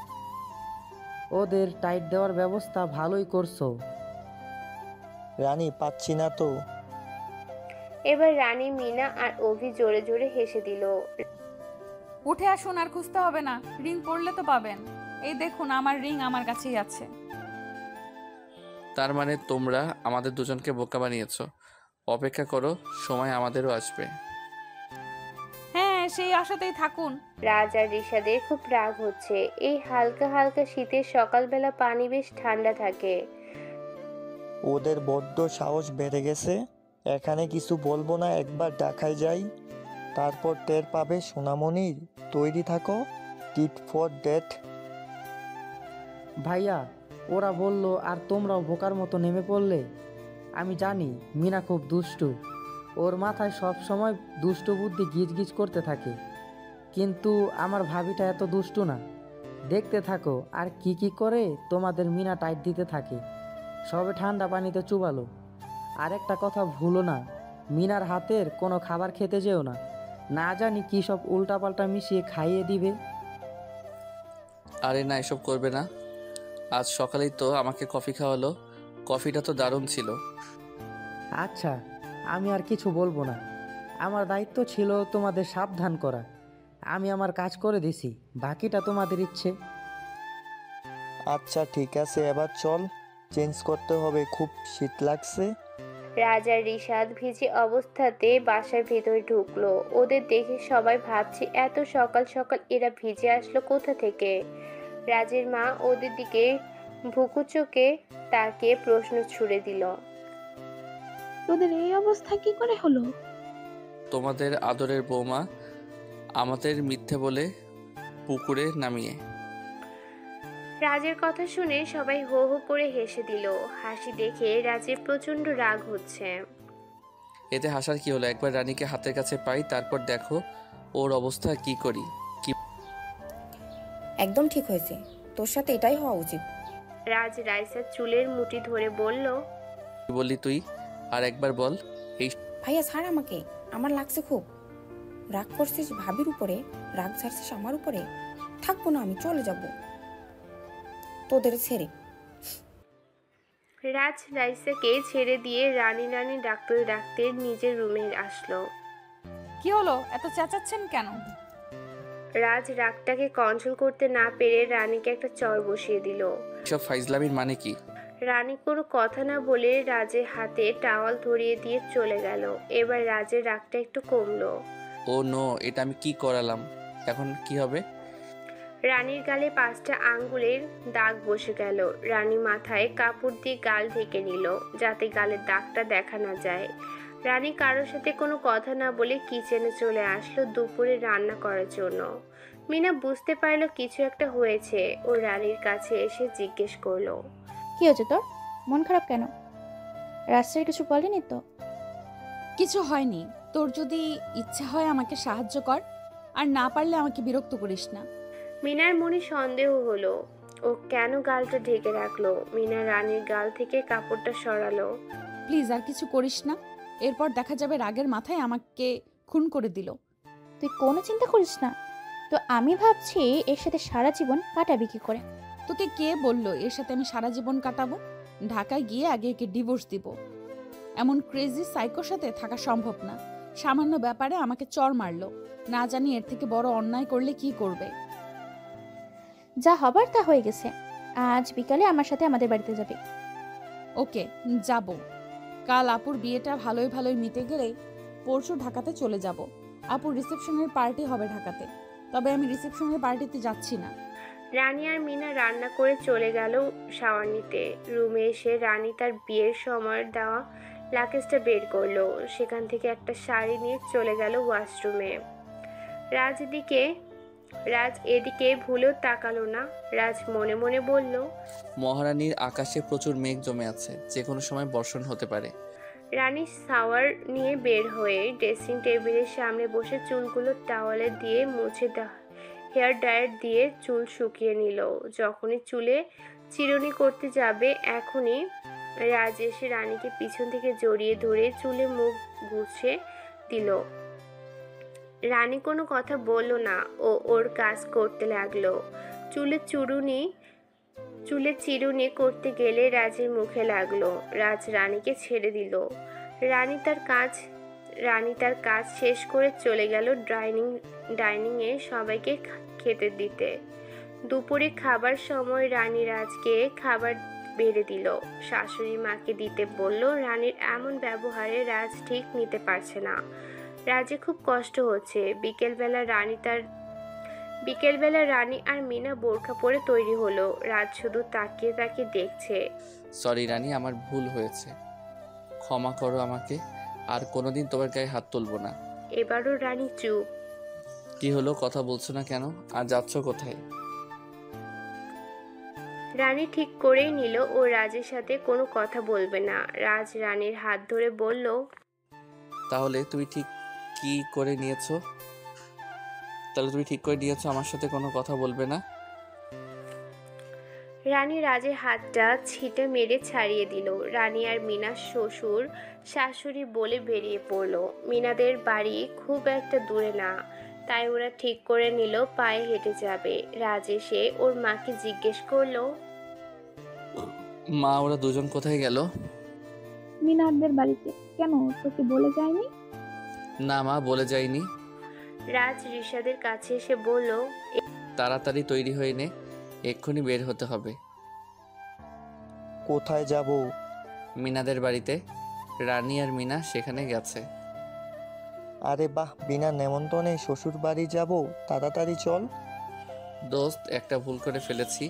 ওদের টাইট দেওয়ার ব্যবস্থা ভালোই করছো। রানী, পাচ্ছি না তো। এবার রানী, মিনা আর অভি জোরে জোরে হেসে দিল। উঠে আসুন, আর খুঁজতে হবে না, রিং পড়লে তো পাবেন। এই দেখুন, আমার রিং আমার কাছেই আছে। তার মানে তোমরা আমাদের দুজনকে বোকা বানিয়েছো। অপেক্ষা করো, সময় আমাদেরও আসবে। হ্যাঁ, সেই আশাতেই থাকুন। রাজ আর রিশাদের খুব রাগ হচ্ছে। এই হালকা হালকা শীতের সকালবেলা পানি বেশ ঠান্ডা থাকে। ওদের বড্ড সাহস বেড়ে গেছে। এখানে কিছু বলবো না, একবার ঢাকায় যাই, তারপর টের পাবে। সোনামণির তৈরি থাকো, টিট ফর ডেট। ভাইয়া, ওরা বলল আর তোমরাও বোকার মতো নেমে পড়লে। আমি জানি মিনা খুব দুষ্টু, ওর মাথায় সব সময় দুষ্ট বুদ্ধি গিজগিজ করতে থাকে, কিন্তু আমার ভাবিটা এত দুষ্টু না। দেখতে থাকো আর কি কি করে তোমাদের মিনা টাইট দিতে থাকে। সবে ঠান্ডা পানিতে চুবালো। আর একটা কথা ভুলো না, মিনার হাতের কোনো খাবার খেতে যেও না, না জানি কী সব উল্টাপাল্টা মিশিয়ে খাইয়ে দিবে। আরে না, এসব করবে না। আজ সকালেই তো আমাকে কফি খাওয়ালো, কফিটা তো দারুণ ছিল। আচ্ছা, আমি আর কিছু বলবো না। আমার দায়িত্ব ছিল তোমাদের সাবধান করা। আমি আমার কাজ করে দিছি, বাকিটা তোমাদের ইচ্ছে। আচ্ছা ঠিক আছে, এবার চল, চেঞ্জ করতে হবে, খুব শীত লাগছে। রাজ আর রিশাদ ভিজে অবস্থাতে বাসার ভেতরে ঢুকলো। ওদের দেখে সবাই ভাবছে, এত সকাল সকাল এরা ভিজে আসলো কোথা থেকে। রাজের মা ওদের দিকে ভুকু চোখে তাকে প্রশ্ন ছুড়ে দিল, তোদের এই অবস্থা কি করে হলো? তোমাদের আদরের বৌমা আমাদের মিথ্যে বলে পুকুরে নামিয়ে। রাজের কথা শুনে সবাই হো হো করে হেসে দিল। হাসি দেখে রাজের প্রচন্ড রাগ হচ্ছে। এতে হাসার কি হলো? একবার রানীকে হাতের কাছে পাই, তারপর দেখো ওর অবস্থা কি করি। একদম ঠিক হয়েছে, তোর সাথে এটাই হওয়া উচিত। রাজ রাইসার চুলের মুঠি ধরে বলল, কি বললি তুই? আর একবার বল। এই ভাইয়া ছাড় আমাকে, আমার লাগছে খুব। রাগ করছিস ভাবির উপরে, রাগ ছাড়ছিস আমার উপরে। থাকবো না, আমি চলে যাব তোদের ছেড়ে। রাজ রাইসাকে ছেড়ে দিয়ে রানী রানী ডাকতে ডাকতে নিজের রুমে আসলো। কি হলো, এত চেঁচাচ্ছেন কেন? রাজ রাগটাকে কন্ট্রোল করতে না পেরে রানীকে একটা চর বসিয়ে দিল। সব ফাইজলামির মানে কি? রানী কোনো কথা না বলে রাজের হাতে টাওয়াল ধরিয়ে দিয়ে চলে গেল। এবার রাজের রাগটা একটু কমলো। ও নো, এটা আমি কি করালাম? এখন কি হবে? রানীর গালে 5টা আঙ্গুলের দাগ বসে গেল। রানী মাথায় কাপড় দিয়ে গাল ঢেকে নিল, যাতে গালের দাগটা দেখা না যায়। রানী কারোর সাথে কোনো কথা না বলে কিচেনে চলে আসলো দুপুরে রান্না করার জন্য। মিনা বুঝতে পারলো কিছু একটা হয়েছে। ও রানীর কাছে এসে জিজ্ঞেস করলো, কি হয়েছে তোর? মন খারাপ কেন? রাস্তায় কিছু বলেনি তো? কিছু হয়নি। তোর যদি ইচ্ছা হয় আমাকে সাহায্য কর, আর না পারলে আমাকে বিরক্ত করিস না। মিনার মনে সন্দেহ হলো, ও কেন গালটা ঢেকে রাখলো। মিনা রানীর গাল থেকে কাপড়টা সরালো। প্লিজ আর কিছু করিস না, এরপর দেখা যাবে রাগের মাথায় আমাকে খুন করে দিল। তুই কোনো চিন্তা করিস না, তো আমি ভাবছি এর সাথে সারা জীবন কাটাবি কি করে। তোকে কে বললো এর সাথে আমি সারা জীবন কাটাবো? ঢাকায় গিয়ে আগে একে ডিভোর্স দিব। এমন ক্রেজি সাইকোর সাথে থাকা সম্ভব না। সামান্য ব্যাপারে আমাকে চর মারলো, না জানি এর থেকে বড় অন্যায় করলে কি করবে। যা হবার তা হয়ে গেছে। আজ বিকালে আমার সাথে আমাদের বাড়িতে যাবে। ওকে, যাব। কাল আপুর বিয়েটা ভালোই ভালোই মিটে গেলে পরশু ঢাকাতে চলে যাব। আপু রিসেপশনের পার্টি হবে ঢাকাতে, তবে আমি রিসেপশনের পার্টিতে যাচ্ছি না। রানী আর মিনা রান্না করে চলে গেল শাওয়ার নিতে। রুমে এসে রানী তার বিয়ের সময় দেওয়া লাকেজটা বের করলো। সেখান থেকে একটা শাড়ি নিয়ে চলে গেল ওয়াশরুমে। রাজ এদিকে ভুলেও তাকালো না। রাজ মনে মনে বলল, মহারানীর আকাশে প্রচুর মেঘ জমে আছে, যে কোনো সময় বর্ষণ হতে পারে। রানী শাওয়ার নিয়ে বের হয়ে ড্রেসিং টেবিলের সামনে বসে চুলগুলো টাওয়ালে দিয়ে মুছে হেয়ার ড্রায়ার দিয়ে চুল শুকিয়ে নিল। যখনই চুলে চিরুনি করতে যাবে, এখনই রাজ এসে রানীকে পিছন থেকে জড়িয়ে ধরে চুলে মুখ গুছে দিল। রানী কোনো কথা বলল না, ও ওর কাজ করতে লাগলো। চুলে চিরুনি করতে গেলে রাজের মুখে লাগলো। রাজ রানীকে ছেড়ে দিল। রানী তার কাজ শেষ করে চলে গেল ডাইনিংয়ে সবাইকে খেতে দিতে। দুপুরে খাবার সময় রানী রাজকে খাবার বেড়ে দিল। শাশুড়ি মাকে দিতে বলল। রানীর এমন ব্যবহারে রাজ ঠিক নিতে পারছে না। রাজে খুব কষ্ট হচ্ছে। বিকেলবেলা রানী আর মিনা বোরখা পরে তৈরি হলো। রাজ শুধু তাকিয়ে তাকিয়ে দেখছে। সরি রানী, আমার ভুল হয়েছে, ক্ষমা করো আমাকে। আর কোনোদিন তোমার গায়ে হাত তুলবো না। এবারও রানী চুপ। কি হলো, কথা বলছো না কেন? আর যাচ্ছ কোথায়? রানী ঠিক করেই নিল ও রাজের সাথে কোনো কথা বলবে না। রাজ রানীর হাত ধরে বলল, তাহলে তুমি ঠিক করে নিয়েছো আমার সাথে কোনো কথা বলবে না? রানী রাজের হাতটা ছিটে মেরে ছাড়িয়ে দিল। রানী আর মিনা শ্বশুর শাশুড়ি বলে বেরিয়ে পড়লো। মিনাদের বাড়ি খুব একটা দূরে না, তাই ওরা ঠিক করে নিল পায়ে হেঁটে যাবে। রাজ এসে ওর মাকে জিজ্ঞেস করলো, মা, ওরা দুজন কোথায় গেল? মিনারদের বাড়িতে। কেন, তোকে বলে যায়নি? না মা, বলে যায়নি। রাজ রিশাদের কাছে এসে বলল, তাড়াতাড়ি তৈরি হয়ে নে, এক্ষুনি বের হতে হবে। কোথায় যাব? মিনাদের বাড়িতে। রানী আর মিনা সেখানে গেছে। আরে বাহ, বিনা নেমন্তণে শ্বশুর বাড়ি যাব? তাড়াতাড়ি চল। দোস্ত, একটা ভুল করে ফেলেছি।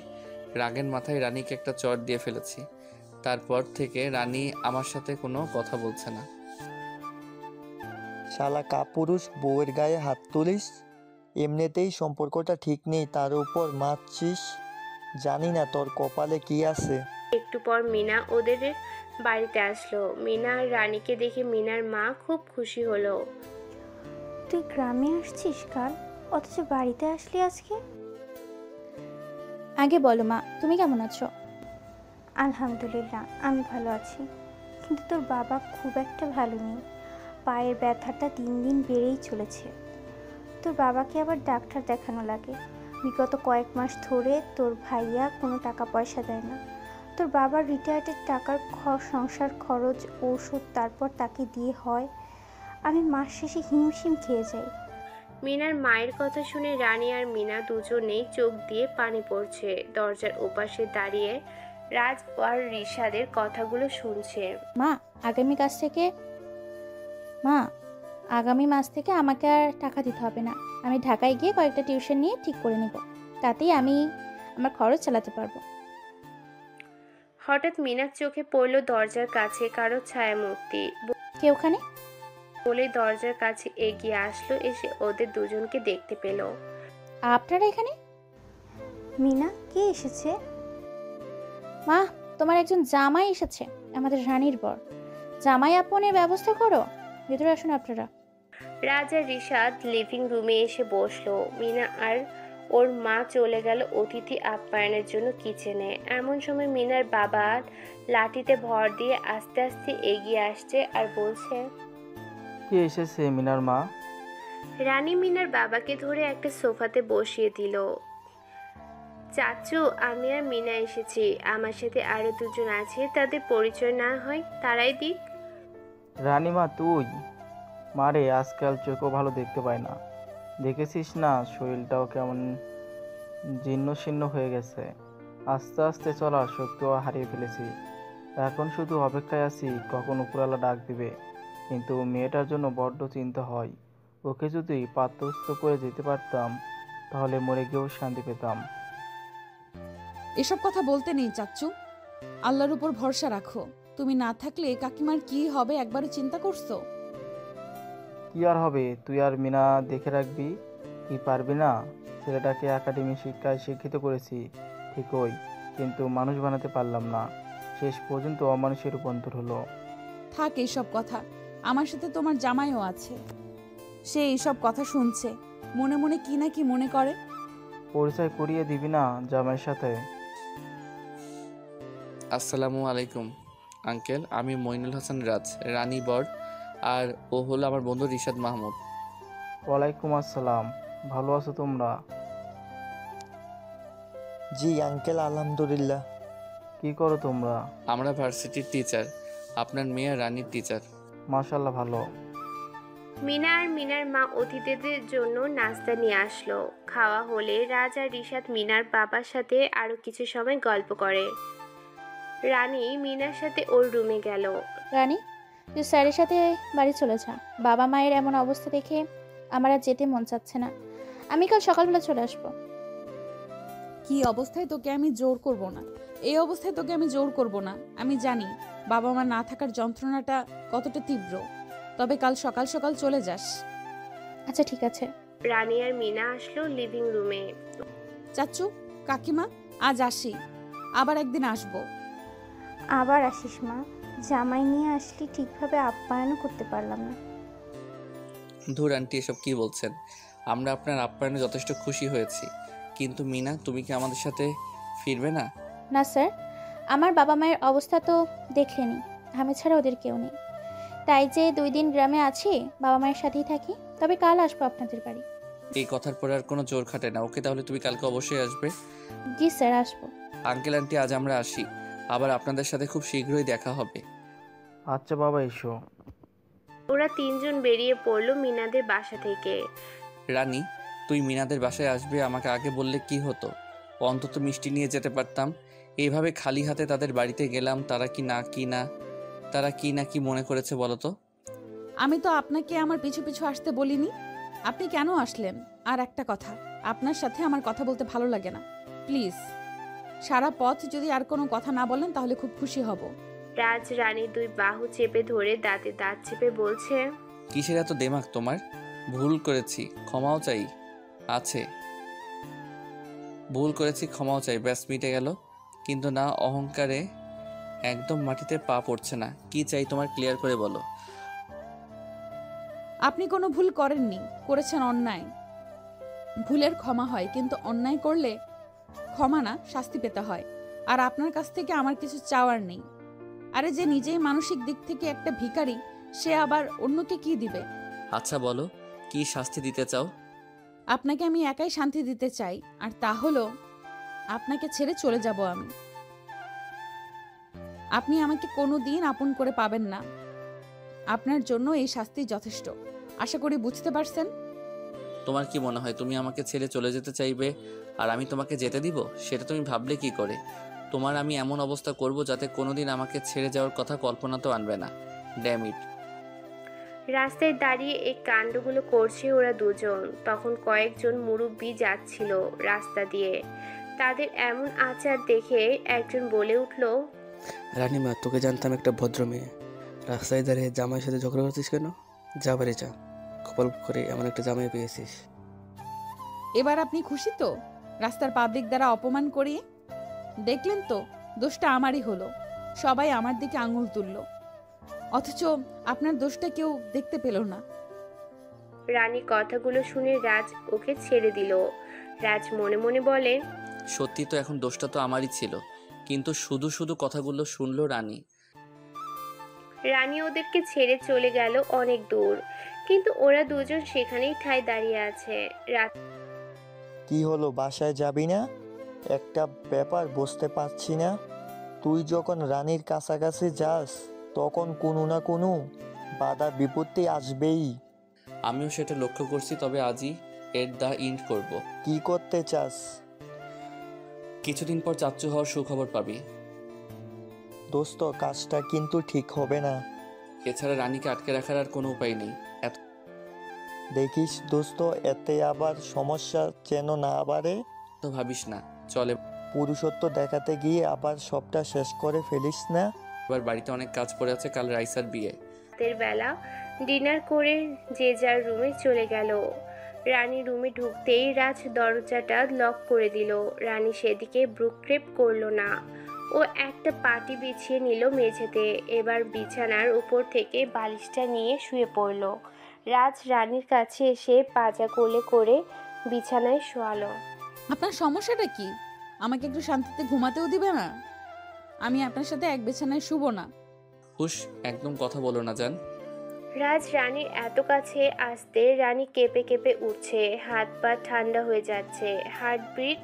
রাগের মাথায় রানীকে একটা চড় দিয়ে ফেলেছি। তারপর থেকে রানী আমার সাথে কোনো কথা বলছে না। শালা কাপুরুষ, বউয়ের গায়ে হাত তুলিস? এমনিতেই সম্পর্কটা ঠিক নেই, তার উপর মারছিস। জানি না তোর কপালে কি আছে। একটু পর মিনা ওদের বাড়িতে আসলো। মিনা আর রানীকে দেখে মিনার মা খুব খুশি হলো। তুই গ্রামে আসছিস কাল, অথচ বাড়িতে আসলি আজকে? আগে বলো মা, তুমি কেমন আছো? আলহামদুলিল্লাহ, আমি ভালো আছি, কিন্তু তোর বাবা খুব একটা ভালো নেই। পায়ের ব্যথাটা দিন দিন বেড়েই চলেছে। তোর বাবাকে আবার ডাক্তার দেখানো লাগে। বিগত কয়েক মাস ধরে তোর ভাইয়া কোনো টাকা পয়সা দেয় না। তোর বাবার রিটায়ার্ডের টাকার সংসার খরচ, ওষুধ, তারপর তাকে দিয়ে হয়। আমি মাস শেষে হিমশিম খেয়ে যাই। মিনার মায়ের কথা শুনে রানী আর মিনা দুজনেই চোখ দিয়ে পানি পড়ছে। দরজার ওপাশে দাঁড়িয়ে রাজ আর রিশাদের কথাগুলো শুনছে। আগামী মাস থেকে আমাকে আর টাকা দিতে হবে না। আমি ঢাকায় গিয়ে কয়েকটা টিউশন নিয়ে ঠিক করে নেব, তাতেই আমি আমার খরচ চালাতে পারবো। হঠাৎ মিনার চোখে পড়ল দরজার কাছে কারো ছায়ামূর্তি। কে ওখানে? বলে দরজার কাছে এগিয়ে আসলো। এসে ওদের দুজনকে দেখতে পেল। আপনারা এখানে? মিনা, কে এসেছে? মা, তোমার একজন জামাই এসেছে, আমাদের রানীর বর। জামাই আপনের ব্যবস্থা করো, ভেতরে আসুন আপনারা। রাজা রিশাদ লিভিং রুমে এসে বসলো। মিনা আর ওর মা চলে গেল অতিথি আপ্যায়নের জন্য কিচেনে। এমন সময় মিনার বাবা লাঠিতে ভর দিয়ে আস্তে আস্তে এগিয়ে আসছে আর বলছে, কে এসেছে মিনার মা? রানী মিনার বাবাকে ধরে একটা সোফাতে বসিয়ে দিল। চাচু, আমি আর মিনা এসেছি, আমার সাথে আরো দুজন আছে, তাদের পরিচয় না হয় তারাই দিক। রানীমা তুই? মারে, আজকাল চোখও ভালো দেখতে পায় না, দেখেছিস না শরীরটাও কেমন জীর্ণ শীর্ণ হয়ে গেছে। আস্তে আস্তে চলার শক্তিও হারিয়ে ফেলেছি। এখন শুধু অপেক্ষায় আছি কখন উপরওয়ালা ডাক দিবে। কিন্তু মেয়েটার জন্য বড্ড চিন্তা হয়। ও ওকে যদি পাত্রস্থ করে যেতে পারতাম তাহলে মরে গিয়েও শান্তি পেতাম। এসব কথা বলতে নেই চাচ্চু, আল্লাহর উপর ভরসা রাখো। তুমি না থাকলে কাকিমার কি হবে একবারও চিন্তা করছো? কি আর হবে, তুই আর মিনা দেখে রাখবি। কি পারবি না? ছেলেটাকে একাডেমি শিক্ষায় শিক্ষিত করেছি ঠিকই, কিন্তু মানুষ বানাতে পারলাম না। শেষ পর্যন্ত অমানুষে রূপান্তর হলো। থাক এইসব কথা, আমার সাথে তোমার জামাইও আছে, সে এইসব কথা শুনছে, মনে মনে কি না কি মনে করে। পরিচয় করিয়ে দিবি না জামাইয়ের সাথে? আসসালামু আলাইকুম আঙ্কেল, আমি মইনুল হাসান রাজ, রানী বর, আর ও হলো আমার বন্ধু রিশাদ মাহমুদ। ওয়ালাইকুম আসসালাম। ভালো আছো তোমরা? জি আঙ্কেল, আলহামদুলিল্লাহ। কি করো তোমরা? আমরা ভার্সিটির টিচার, আপনার মেয়ে রানীর টিচার। মাশাল্লাহ, ভালো। মিনা আর মিনার মা অতিথিদের জন্য নাস্তা নিয়ে আসলো। খাওয়া হলে রাজ আর রিশাদ মিনার বাবার সাথে আরো কিছু সময় গল্প করে। রানী মিনার সাথে ওর রুমে গেল। রানী, তুই স্যারের সাথে বাড়ি চলে যা। বাবা মায়ের এমন অবস্থা দেখে আমার আর যেতে মন চাচ্ছে না। আমি কাল সকালবেলা চলে আসবো। কি অবস্থায় তোকে আমি জোর করব না, এই অবস্থায় তোকে আমি জোর করব না। আমি জানি বাবা মা না থাকার যন্ত্রণাটা কতটা তীব্র, তবে কাল সকাল সকাল চলে যাস। আচ্ছা ঠিক আছে। রানী আর মিনা আসলো লিভিং রুমে। চাচ্চু, কাকিমা, আজ আসি, আবার একদিন আসবো। আবার আসিস মা, জামাই নিয়ে আসলি ঠিকভাবে আপ্যায়নও করতে পারলাম না। ধুর আন্টি, এসব কি বলছেন? আমরা আপনার আপ্যায়নে যথেষ্ট খুশি হয়েছি, কিন্তু মিনা, তুমি কি আমাদের সাথে ফিরবে না? না স্যার, আমার বাবা মায়ের অবস্থা তো দেখলেনি, আমি ছাড়া ওদের কেউ নেই। তাই যে 2 দিন গ্রামে আছি, বাবা মায়ের সাথেই থাকি। তবে কাল আসবো আপনাদের বাড়ি। এই কথার পরে আর কোনো জোর খাটে না। ওকে, তাহলে তুমি কালকে অবশ্যই আসবে। জি স্যার, আসবো। আঙ্কেল আন্টি, আজ আমরা আসি, আবার আপনাদের সাথে খুব শীঘ্রই দেখা হবে। আচ্ছা বাবা, এসো। ওরা 3 জন বেরিয়ে পড়লো মিনাদের বাসা থেকে। রানী, তুই মিনাদের বাসায় আসবে আমাকে আগে বললে কি হতো? অন্তত মিষ্টি নিয়ে যেতে পারতাম। এইভাবে খালি হাতে তাদের বাড়িতে গেলাম, তারা কি না কি মনে করেছে বলো তো? আমি তো আপনাকে আমার পিছু পিছু আসতে বলিনি, আপনি কেন আসলেন? আর একটা কথা, আপনার সাথে আমার কথা বলতে ভালো লাগে না, প্লিজ। সারা পথ যদি আর কোনো কথা না বলেন তাহলে খুব খুশি হব। রাজ রানীর 2 বাহু চেপে ধরে দাঁতে দাঁত চেপে বলছে, কিসের এত দেমাগ তোমার? ভুল করেছি, ক্ষমাও চাই। ভুল করেছি, ক্ষমাও চাই, ব্যাস মিটে গেল। কিন্তু না, অহংকারে একদম মাটিতে পা পড়ছে না। কি চাই তোমার, ক্লিয়ার করে বলো। আপনি কোনো ভুল করেননি, করেছেন অন্যায়। ভুলের ক্ষমা হয়, কিন্তু অন্যায় করলে ক্ষমা না, শাস্তি পেতে হয়। আর আপনার কাছ থেকে আমার কিছু চাওয়ার নেই। আরে যে নিজেই মানসিক দিক থেকে একটা ভিখারি, সে আবার অন্যকে কি দিবে? আচ্ছা বলো, কি শাস্তি দিতে চাও? আপনাকে আমি একাই শান্তি দিতে চাই, আর তা হলো আপনাকে ছেড়ে চলে যাব আমি। আপনি আমাকে কোনো দিন আপন করে পাবেন না। আপনার জন্য এই শাস্তি যথেষ্ট, আশা করি বুঝতে পারছেন। তোমার কি মনে হয় তুমি আমাকে ছেড়ে চলে যেতে চাইবে আর আমি তোমাকে যেতে দিব? সেটা তুমি ভাবলে কি করে? তোমার আমি এমন অবস্থা করব যাতে কোনোদিন আমাকে ছেড়ে যাওয়ার কথা কল্পনাতেও আনবে না। Damn it. রাস্তায় দাঁড়িয়ে এই কাণ্ডগুলো করছে ওরা 2 জন। তখন কয়েকজন মুরব্বি যাচ্ছিল রাস্তা দিয়ে। তাদের এমন আচার দেখে একজন বলে উঠল, রানীমা, তোকে জানতাম একটা ভদ্র মেয়ে, রাস্তায় দাঁড়িয়ে জামাইয়ের সাথে ঝগড়া করছিস কেন? যা বাড়ি যা, কপাল করে এমন একটা জামাই পেয়েছিস। এবার আপনি খুশি তো? রাস্তার পাবলিক দ্বারা অপমান করিয়ে দেখলেন তো, দোষটা আমারই হলো। সবাই আমার দিকে আঙুল তুলল, অথচ আপনার দোষটা কেউ দেখতে পেল না। রানী কথাগুলো শুনে রাজ ওকে ছেড়ে দিল। রাজ মনে মনে বলে, সত্যি তো, এখন দোষটা তো আমারই ছিল, কিন্তু শুধু শুধু কথাগুলো শুনলো রানী। রানী ওদেরকে ছেড়ে চলে গেল অনেক দূর, কিন্তু ওরা 2 জন সেখানেই ঠায় দাঁড়িয়ে আছে। রাত কি হলো, বাসায় যাবি না? একটা ব্যাপার বুঝতে পারছি না। তুই যখন রানীর কাছাকাছি যাস তখন কোনো না কোনো বাধা বিপত্তি আসবেই। আমিও সেটা লক্ষ্য করছি, তবে আজই এর দা ইন্ড করব। কি করতে চাস? কিছুদিন পর চাচ্চু হওয়ার সুখবর পাবি। দোস্ত, কাজটা কিন্তু ঠিক হবে না। এছাড়া রানীকে আটকে রাখার আর কোনো উপায় নেই। দেখিস দোস্ত, এতে আবার সমস্যা যেন না বাড়ে। তো ভাবিস না, চলে। পুরুষত্ব দেখাতে গিয়ে আবার সবটা শেষ করে ফেলিস না। এবার বাড়িতে অনেক কাজ পড়ে আছে, কাল রাইসার বিয়ে। রাতের বেলা ডিনার করে যে যার রুমে চলে গেল। রানী রুমে ঢুকতেই রাজ দরজাটা লক করে দিল। রানী সেদিকে ভ্রুক্ষেপ করলো না। ও একটা পাটি বিছিয়ে নিল মেঝেতে। এবার বিছানার উপর থেকে বালিশটা নিয়ে শুয়ে পড়ল। রাজ রানীর কাছে এসে পাজা কোলে করে বিছানায় শোয়ালো। আপনার সমস্যাটা কি? আমাকে একটু শান্তিতে ঘুমাতেও দিবে না? আমি আপনার সাথে এক বিছানায় শুব না। হুশ, একদম কথা বলো না জান। রাজ রানীর এত কাছে আসতে রানী কেঁপে কেঁপে উঠছে, হাত পা ঠান্ডা হয়ে যাচ্ছে, হার্টবিট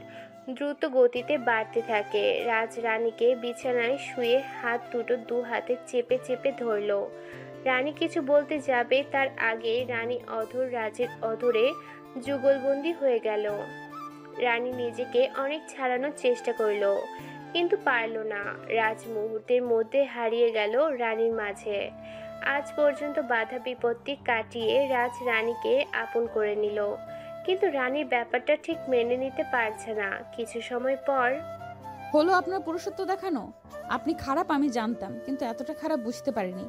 দ্রুত গতিতে বাড়তে থাকে। রাজ রানীকে বিছানায় শুয়ে হাত দুটো দু হাতে চেপে চেপে ধরল। রানী কিছু বলতে যাবে তার আগে রানী অধর রাজের অধরে যুগলবন্দি হয়ে গেল। রানী নিজেকে অনেক ছাড়ানোর চেষ্টা করল, কিন্তু পারল না। রাজ মুহূর্তের মধ্যে হারিয়ে গেল রানীর মাঝে। আজ পর্যন্ত বাধা বিপত্তি কাটিয়ে রাজ রানীকে আপন করে নিল, কিন্তু রানীর ব্যাপারটা ঠিক মেনে নিতে পারছে না। কিছু সময় পর হলো আপনার পুরুষত্ব দেখানো। আপনি খারাপ আমি জানতাম, কিন্তু এতটা খারাপ বুঝতে পারিনি।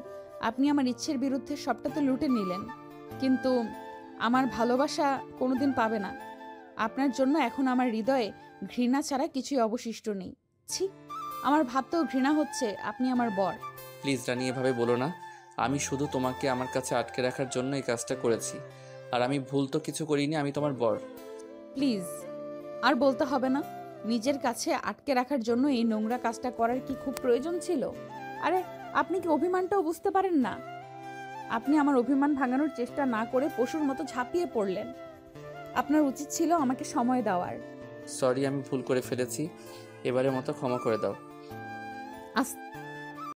আপনি আমার ইচ্ছের বিরুদ্ধে সবটা তো লুটে নিলেন, কিন্তু আমার ভালোবাসা কোনোদিন পাবে না। আপনার জন্য এখন আমার হৃদয়ে ঘৃণা ছাড়া কিছুই অবশিষ্ট নেই। ছি, আমার ভাবতেও ঘৃণা হচ্ছে আপনি আমার বর। প্লিজ রানী, এভাবে বলো না। আমি শুধু তোমাকে আমার কাছে আটকে রাখার জন্য এই কাজটা করেছি, আর আমি ভুল তো কিছু করিনি। আমি তোমার বর। প্লিজ, আর বলতে হবে না। নিজের কাছে আটকে রাখার জন্য এই নোংরা কাজটা করার কি খুব প্রয়োজন ছিল? আরে আপনি কি অভিমানটাও বুঝতে পারেন না? আপনি আমার অভিমান ভাঙানোর চেষ্টা না করে পশুর মতো ঝাঁপিয়ে পড়লেন। আপনার উচিত ছিল আমাকে সময় দেওয়ার। সরি, আমি ভুল করে ফেলেছি। এবারের মতো ক্ষমা করে দাও। আস্তে